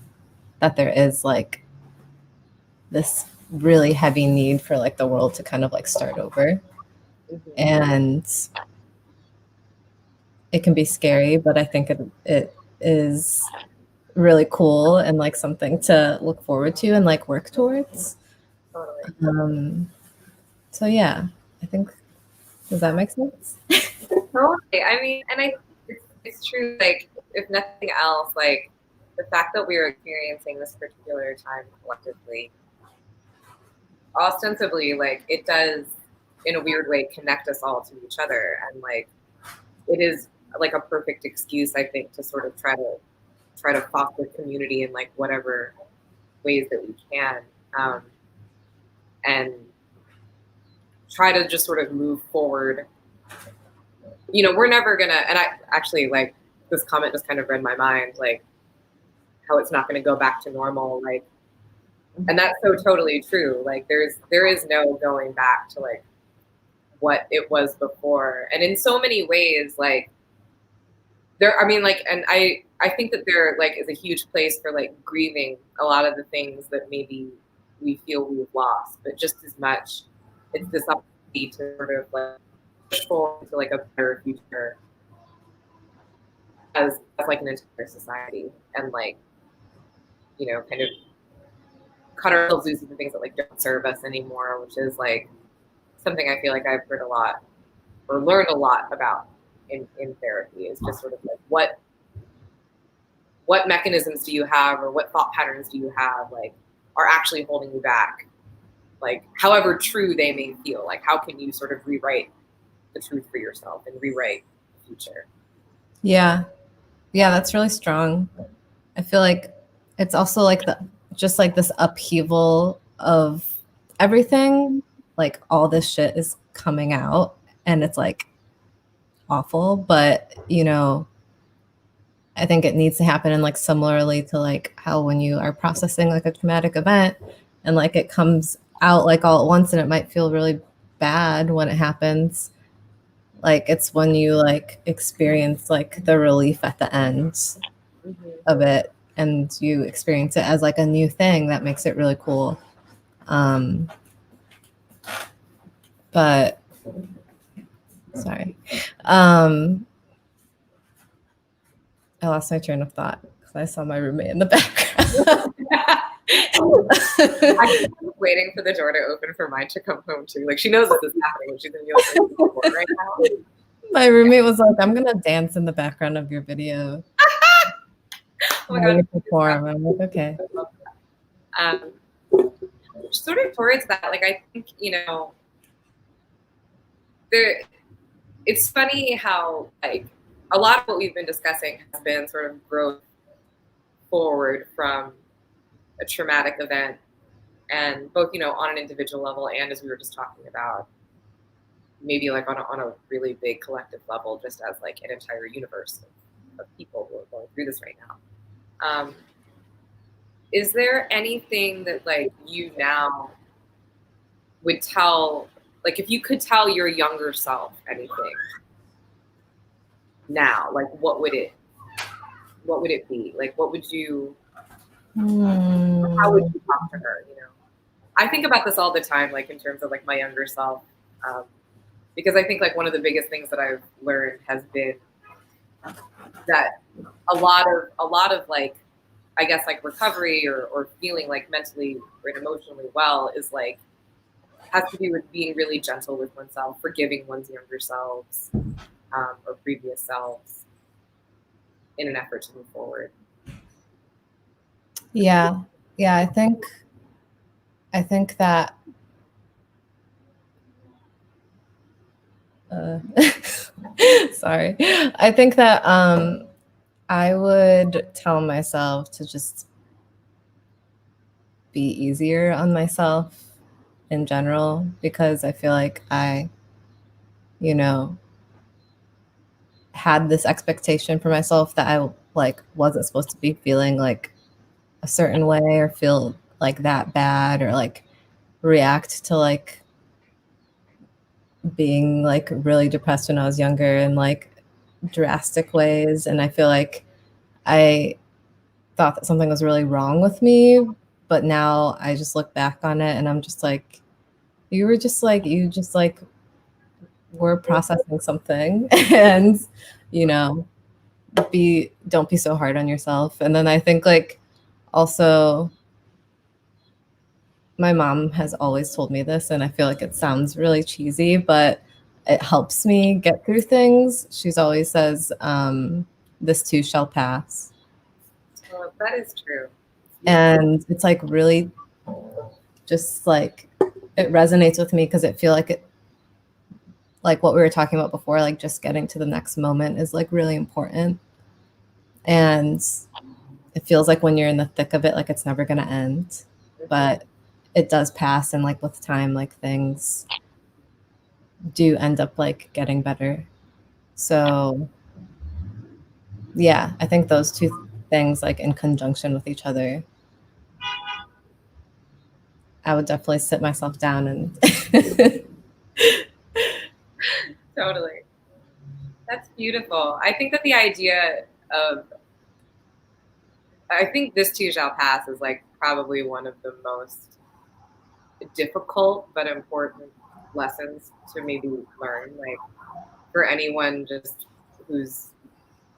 that there is like this really heavy need for like the world to kind of like start over. And it can be scary, but I think it is really cool and like something to look forward to and like work towards. So yeah, I think, does that make sense? Totally. I mean, and it's true, like if nothing else, like the fact that we are experiencing this particular time collectively, ostensibly, like it does in a weird way connect us all to each other. And like it is like a perfect excuse, I think, to sort of try to foster community in like whatever ways that we can, and try to just sort of move forward. We're never gonna, and I actually like this comment just kind of read my mind, like how it's not gonna go back to normal, like, and that's so totally true. Like there is no going back to like what it was before. And in so many ways, like I mean, like, and I think that there like is a huge place for like grieving a lot of the things that maybe we feel we've lost, but just as much, it's this opportunity to sort of like push forward to like a better future as like an entire society, and like, kind of cut ourselves loose from things that like don't serve us anymore, which is like something I feel like I've heard a lot or learned a lot about in therapy, is just sort of like what mechanisms do you have, or what thought patterns do you have, like are actually holding you back, like however true they may feel. Like how can you sort of rewrite the truth for yourself and rewrite the future? Yeah, that's really strong. I feel like it's also like just like this upheaval of everything, like all this shit is coming out and it's like awful, but I think it needs to happen. And like similarly to like how when you are processing like a traumatic event and like it comes out like all at once and it might feel really bad when it happens. Like it's when you like experience like the relief at the end of it and you experience it as like a new thing that makes it really cool. But sorry. I lost my train of thought because I saw my roommate in the background. I'm waiting for the door to open for mine to come home too. Like she knows this is happening. She's gonna be like right now. My roommate was like, "I'm gonna dance in the background of your video." Oh my God. Perform. I'm like, okay. Sort of towards that, like I think, you know, it's funny how like a lot of what we've been discussing has been sort of growth forward from a traumatic event, and both, you know, on an individual level and as we were just talking about, maybe like on a really big collective level, just as like an entire universe of people who are going through this right now. Is there anything that like you now would tell, like if you could tell your younger self anything now, like what would it be? Like what would you, how would you talk to her, you know? I think about this all the time, like in terms of like my younger self, because I think like one of the biggest things that I've learned has been that a lot of like, I guess like recovery or feeling like mentally or emotionally well is like, has to do with being really gentle with oneself, forgiving one's younger selves or previous selves in an effort to move forward. Yeah. I think that sorry. I think that I would tell myself to just be easier on myself in general, because I feel like I, you know, had this expectation for myself that I like wasn't supposed to be feeling like a certain way or feel like that bad or like react to like being like really depressed when I was younger in like drastic ways. And I feel like I thought that something was really wrong with me, but now I just look back on it and I'm just like, you just were processing something and, you know, don't be so hard on yourself. And then I think like also my mom has always told me this, and I feel like it sounds really cheesy, but it helps me get through things. She's always says, this too shall pass. Well, that is true. And it's like really just like it resonates with me because it feel like it, like what we were talking about before, like just getting to the next moment is like really important. And it feels like when you're in the thick of it, like it's never going to end, but it does pass. And like with time, like things do end up like getting better. So yeah, I think those two things like in conjunction with each other, I would definitely sit myself down and Totally. That's beautiful. I think that the idea of, I think this too shall pass is like probably one of the most difficult but important lessons to maybe learn, like for anyone just who's,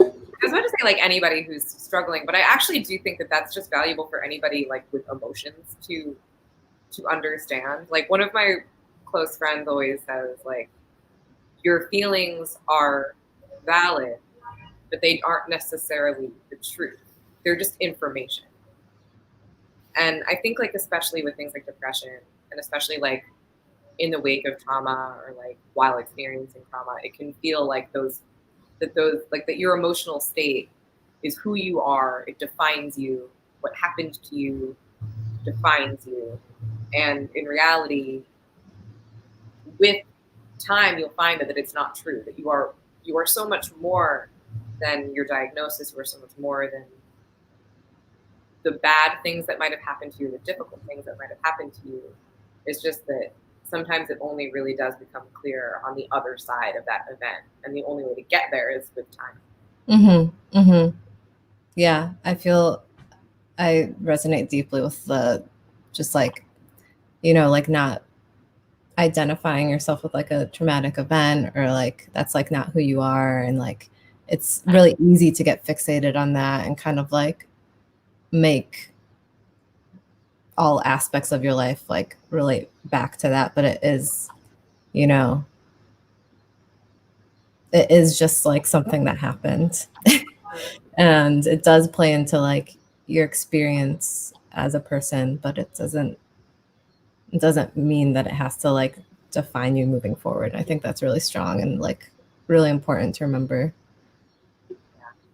I was about to say like anybody who's struggling, but I actually do think that that's just valuable for anybody like with emotions to understand. Like one of my close friends always says like, your feelings are valid, but they aren't necessarily the truth. They're just information. And I think like especially with things like depression, and especially like in the wake of trauma or like while experiencing trauma, it can feel like those like that your emotional state is who you are. It defines you. What happened to you defines you. And in reality, with time, you'll find that it's not true. That you are so much more than your diagnosis or so much more than the bad things that might have happened to you, the difficult things that might have happened to you. It's just that sometimes it only really does become clear on the other side of that event. And the only way to get there is with time. Mm-hmm. Mm-hmm. Yeah, I resonate deeply with the just like, like not identifying yourself with like a traumatic event or like that's like not who you are. And like it's really easy to get fixated on that and kind of like make all aspects of your life like relate back to that. But it is, it is just like something that happened. And it does play into like your experience as a person, but it doesn't mean that it has to like define you moving forward. I think that's really strong and like really important to remember.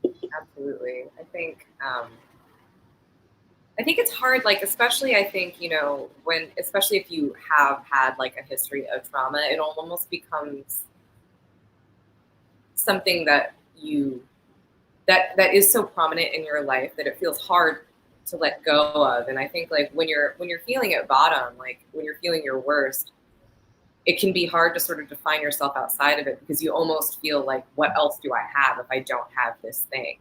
Yeah, absolutely. I think it's hard, like, especially I think, especially if you have had like a history of trauma, it almost becomes something that that is so prominent in your life that it feels hard to let go of. And I think like when you're feeling at bottom, like when you're feeling your worst, it can be hard to sort of define yourself outside of it because you almost feel like, what else do I have if I don't have this thing?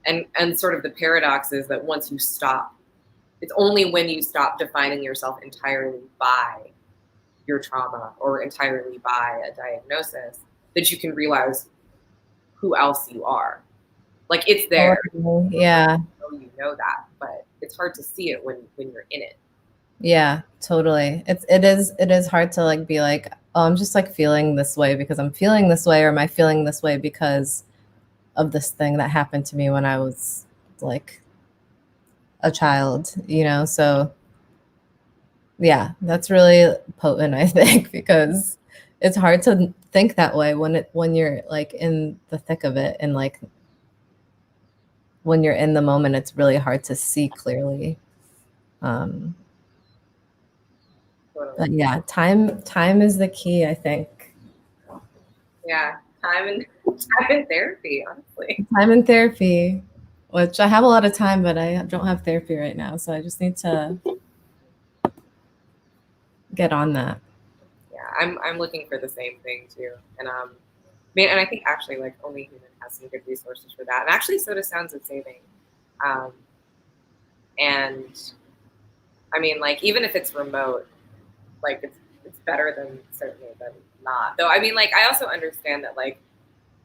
And sort of the paradox is that once you stop, it's only when you stop defining yourself entirely by your trauma or entirely by a diagnosis that you can realize who else you are. Like it's there. Yeah. You know that, but it's hard to see it when you're in it. Yeah, totally. It is hard to like be like, oh, I'm just like feeling this way because I'm feeling this way, or am I feeling this way because of this thing that happened to me when I was like a child, So yeah, that's really potent, I think, because it's hard to think that way when you're like in the thick of it, and like when you're in the moment, it's really hard to see clearly. But yeah, time is the key, I think. Yeah, time and therapy, honestly. Time and therapy, which I have a lot of time, but I don't have therapy right now, so I just need to get on that. Yeah, I'm looking for the same thing too, and and I think actually like Only Human has some good resources for that, and actually so does Sounds of Saving, and I mean like even if it's remote, like it's better than certainly than not. Though I mean like I also understand that like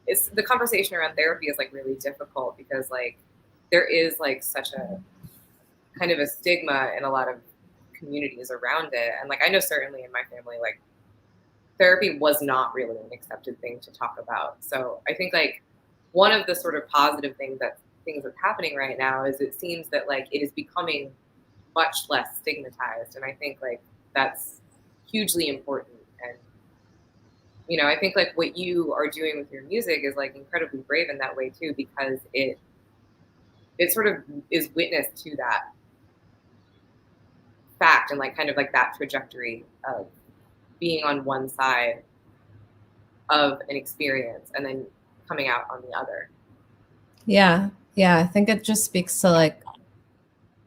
it's the conversation around therapy is like really difficult because like there is like such a kind of a stigma in a lot of communities around it, and like I know certainly in my family like therapy was not really an accepted thing to talk about. So I think like one of the sort of positive things that's happening right now is it seems that like it is becoming much less stigmatized, and I think like that's hugely important. And I think like what you are doing with your music is like incredibly brave in that way too, because it sort of is witness to that fact and like kind of like that trajectory of being on one side of an experience and then coming out on the other. Yeah. I think it just speaks to like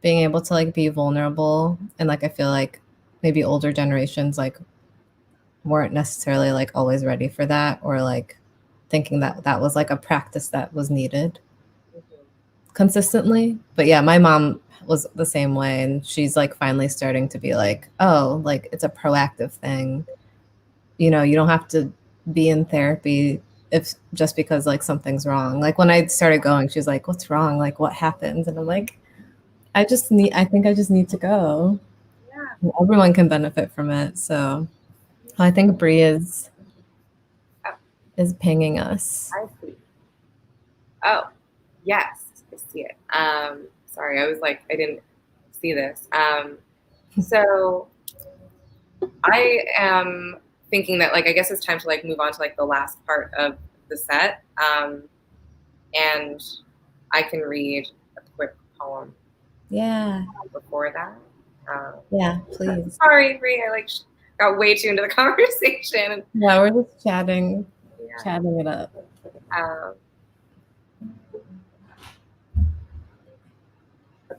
being able to like be vulnerable, and like I feel like maybe older generations like weren't necessarily like always ready for that, or like thinking that that was like a practice that was needed consistently. But yeah, my mom was the same way, and she's like finally starting to be like, oh, like it's a proactive thing. You don't have to be in therapy if just because like something's wrong. Like when I started going, she's like, what's wrong? Like what happened? And I'm like, I think I just need to go. Yeah. Everyone can benefit from it. So I think Bree is pinging us. I see. Oh, yes, I see it. Sorry, I was like, I didn't see this. So I am thinking that like I guess it's time to like move on to like the last part of the set. And I can read a quick poem. Yeah. Before that. Yeah, please. Sorry, Bree, I like got way too into the conversation. Yeah, we're just chatting it up.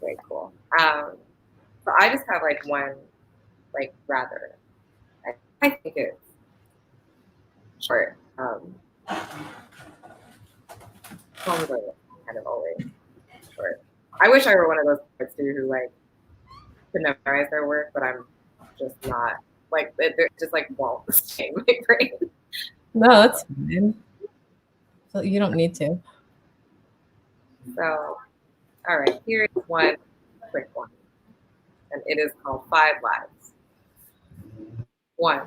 Okay, cool. So I just have like one, like rather, I think it's short. Poems are kind of always short. I wish I were one of those poets too who like could memorize their work, but I'm just not. Like it just like won't stay in my brain. No, that's fine. So you don't need to. So, all right, here's one quick one, and it is called 5 Lives. 1.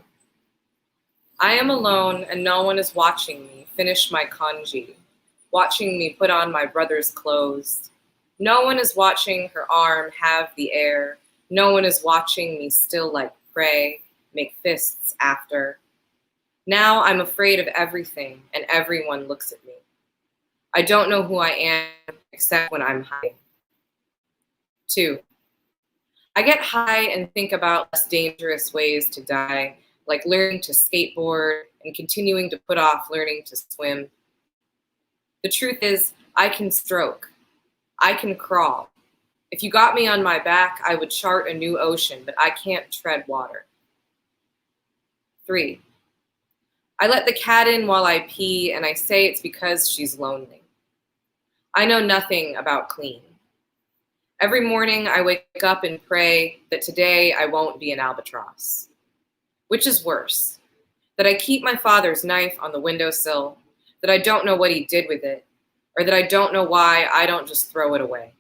I am alone and no one is watching me finish my kanji, watching me put on my brother's clothes. No one is watching her arm have the air. No one is watching me still like prey, make fists after. Now I'm afraid of everything and everyone looks at me. I don't know who I am except when I'm high. 2. I get high and think about less dangerous ways to die, like learning to skateboard and continuing to put off learning to swim. The truth is, I can stroke. I can crawl. If you got me on my back, I would chart a new ocean, but I can't tread water. 3. I let the cat in while I pee, and I say it's because she's lonely. I know nothing about clean. Every morning I wake up and pray that today I won't be an albatross. Which is worse, that I keep my father's knife on the windowsill, that I don't know what he did with it, or that I don't know why I don't just throw it away.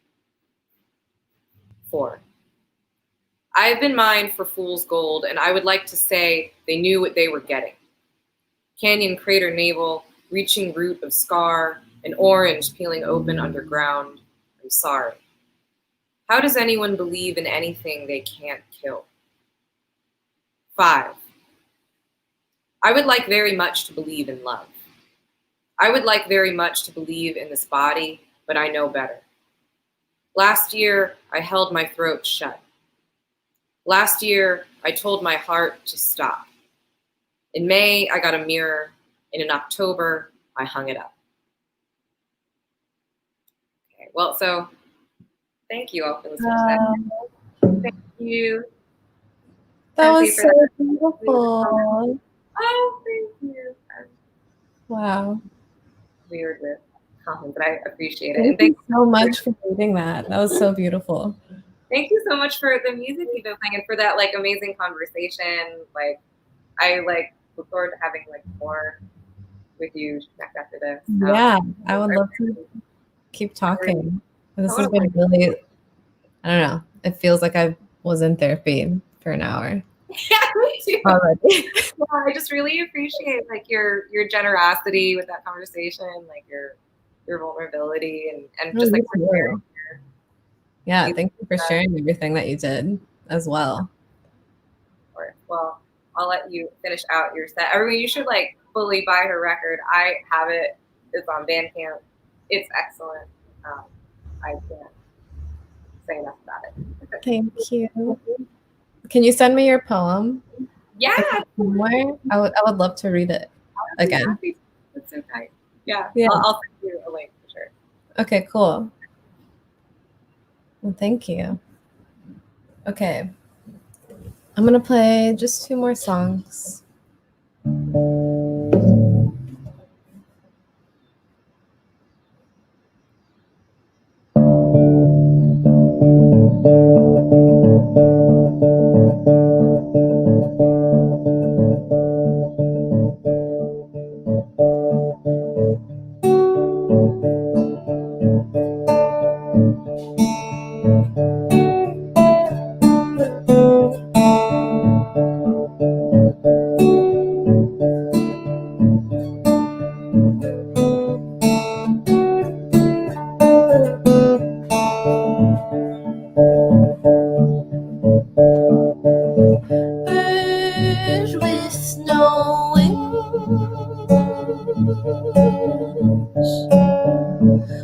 4. I have been mined for fool's gold, and I would like to say they knew what they were getting. Canyon crater navel, reaching root of scar, an orange peeling open underground. I'm sorry. How does anyone believe in anything they can't kill? 5. I would like very much to believe in love. I would like very much to believe in this body, but I know better. Last year, I held my throat shut. Last year, I told my heart to stop. In May, I got a mirror, and in October, I hung it up. Okay, well, so thank you all for listening to that. Thank you. That Tenci, was so beautiful. Oh, thank you. Wow. Weird with comments, but I appreciate it. Thank And thank you so much for reading that. That was so beautiful. Thank you so much for the music you've been playing and for that like amazing conversation. Like I like look forward to having like more with you next after this. Yeah, I would love to keep talking. This has been really, I don't know. It feels like I was in therapy for an hour. Yeah, me too. Already. Yeah, I just really appreciate like your generosity with that conversation, like your vulnerability and just like sharing. Yeah, thank you for sharing everything that you did as well. Well, I'll let you finish out your set. Everyone, you should like fully buy her record. I have it. It's on Bandcamp. It's excellent. I can't say enough about it. Thank you. Can you send me your poem? Yeah. Somewhere? I would love to read it again. That's so nice. Yeah. I'll send you a link for sure. Okay, cool. Well, thank you. Okay. I'm going to play just 2 more songs.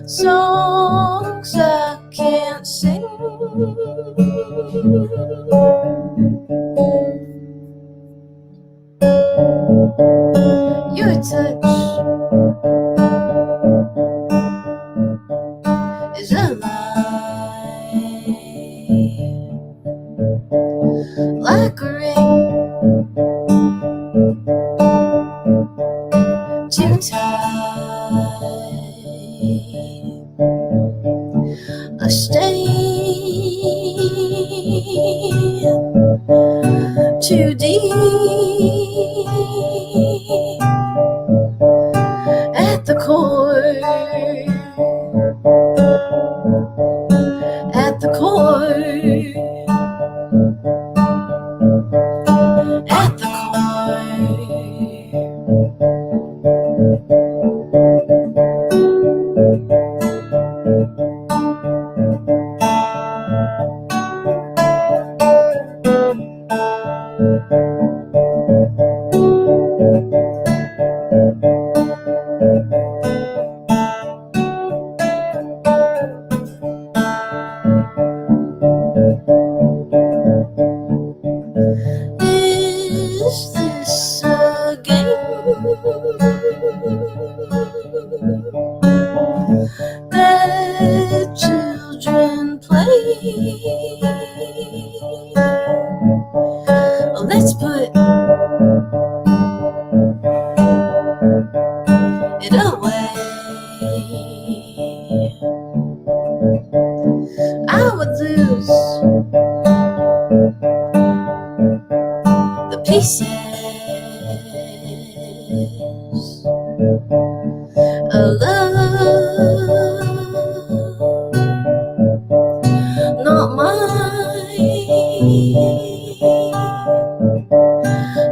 Songs I can't sing. Your touch is alive. a stain too deep at the core, at the core, at the core. Is this a game that children play? Let's put it away. I would lose the pieces of love, not mine.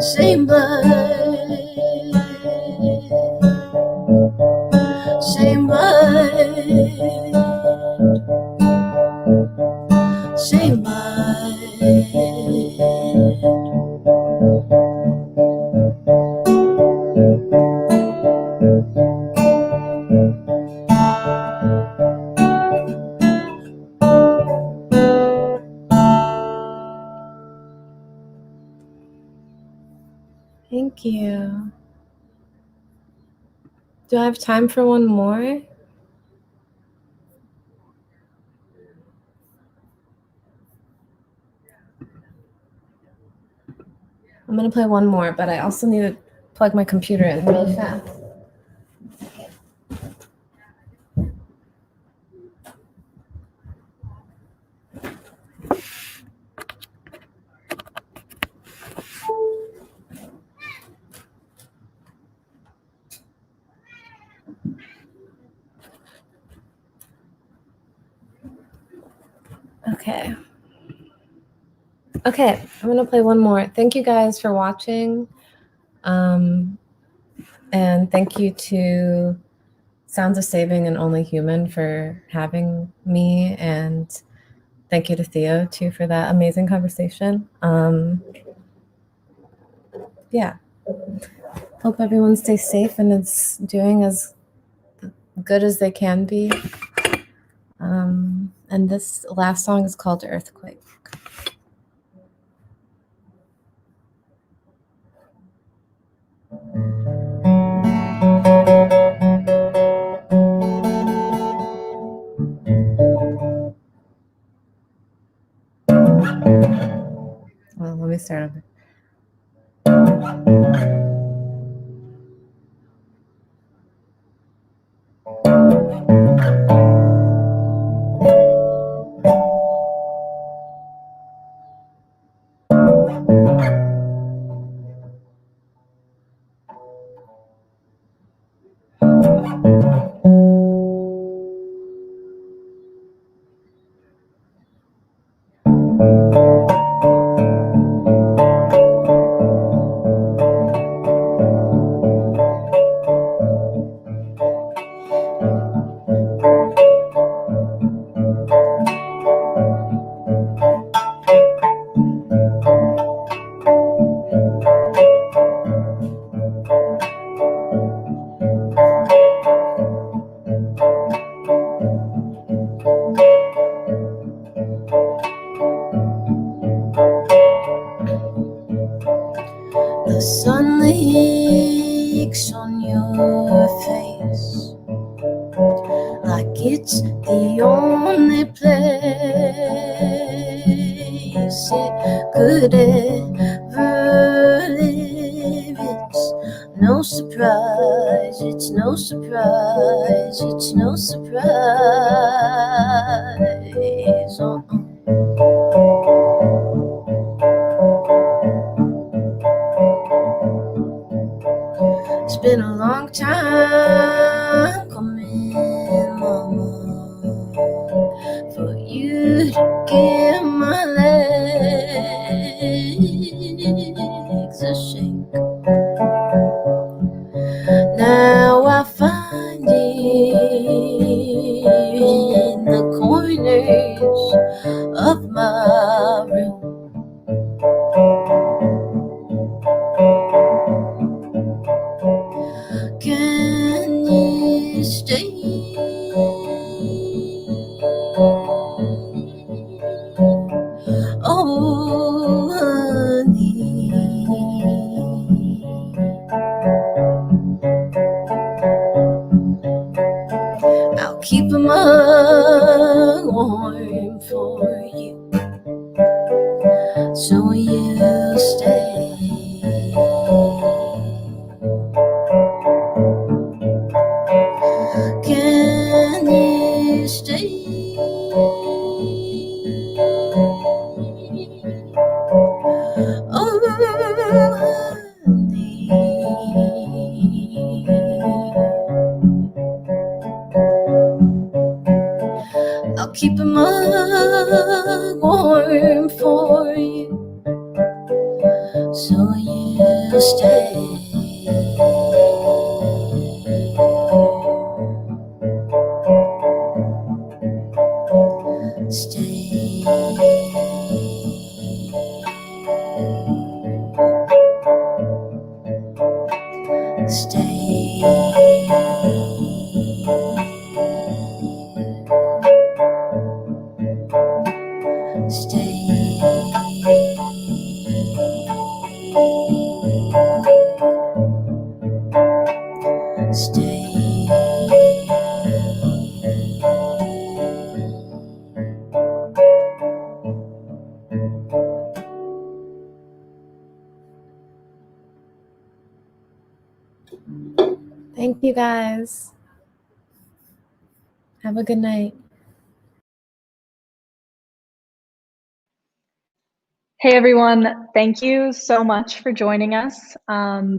Same blood, same blood, same blood. Thank you. Do I have time for one more? I'm gonna play one more, but I also need to plug my computer in really fast. Okay, I'm gonna play one more. Thank you guys for watching. And thank you to Sounds of Saving and Only Human for having me. And thank you to Theo too for that amazing conversation. Yeah. Hope everyone stays safe and is doing as good as they can be. And this last song is called Earthquake. Well, let me start over. The sun leaks on your face like it's the only place it could ever live. It's no surprise it's no surprise, it's no surprise. It's been a long time coming, mama, for you to give my legs a shake. Now I find you in the corners of my room. Can you stay? Oh, honey, I'll keep 'em warm for you, so you stay. Can you stay? Oh, honey, I'll keep 'em warm for you, so you stay. Stay. Stay. Stay. Stay. Thank you guys. Have a good night. Hey everyone, thank you so much for joining us.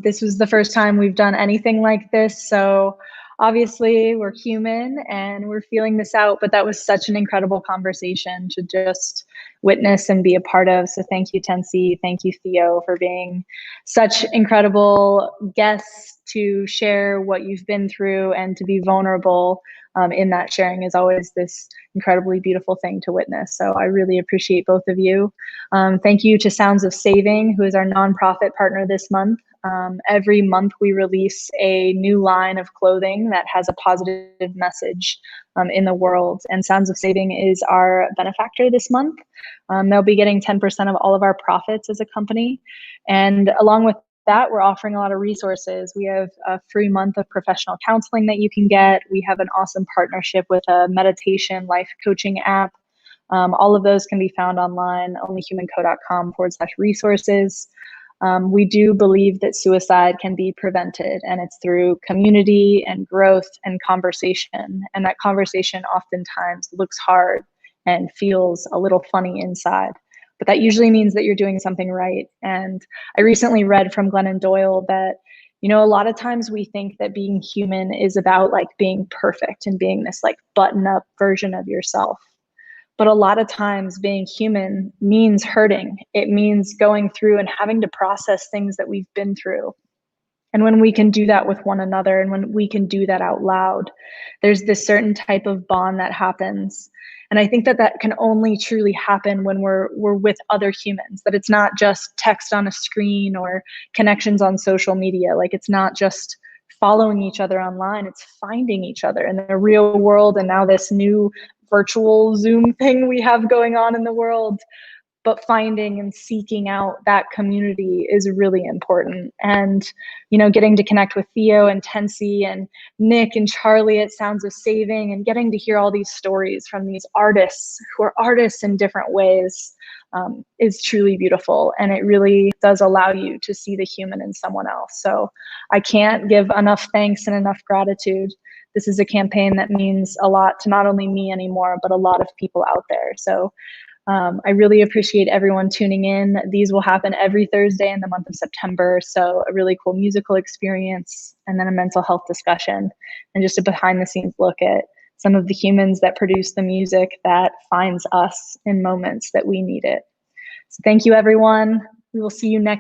This was the first time we've done anything like this, so obviously we're human and we're feeling this out, but that was such an incredible conversation to just witness and be a part of. So thank you, Tenci. Thank you, Theo, for being such incredible guests to share what you've been through and to be vulnerable in that sharing is always this incredibly beautiful thing to witness. So I really appreciate both of you. Thank you to Sounds of Saving, who is our nonprofit partner this month. Every month we release a new line of clothing that has a positive message in the world. And Sounds of Saving is our benefactor this month. They'll be getting 10% of all of our profits as a company. And along with that, we're offering a lot of resources. We have a free month of professional counseling that you can get. We have an awesome partnership with a meditation life coaching app. All of those can be found online, onlyhumanco.com/resources. We do believe that suicide can be prevented, and it's through community and growth and conversation. And that conversation oftentimes looks hard and feels a little funny inside, but that usually means that you're doing something right. And I recently read from Glennon Doyle that, you know, a lot of times we think that being human is about like being perfect and being this like button up version of yourself. But a lot of times being human means hurting. It means going through and having to process things that we've been through. And when we can do that with one another and when we can do that out loud, there's this certain type of bond that happens. And I think that that can only truly happen when we're with other humans, that it's not just text on a screen or connections on social media. Like it's not just following each other online, it's finding each other in the real world. And now this new virtual Zoom thing we have going on in the world. but finding and seeking out that community is really important. And, getting to connect with Theo and Tenci and Nick and Charlie at Sounds of Saving, and getting to hear all these stories from these artists who are artists in different ways is truly beautiful. And it really does allow you to see the human in someone else. So I can't give enough thanks and enough gratitude. This is a campaign that means a lot to not only me anymore, but a lot of people out there. So I really appreciate everyone tuning in. These will happen every Thursday in the month of September. So a really cool musical experience, and then a mental health discussion, and just a behind the scenes look at some of the humans that produce the music that finds us in moments that we need it. So thank you, everyone. We will see you next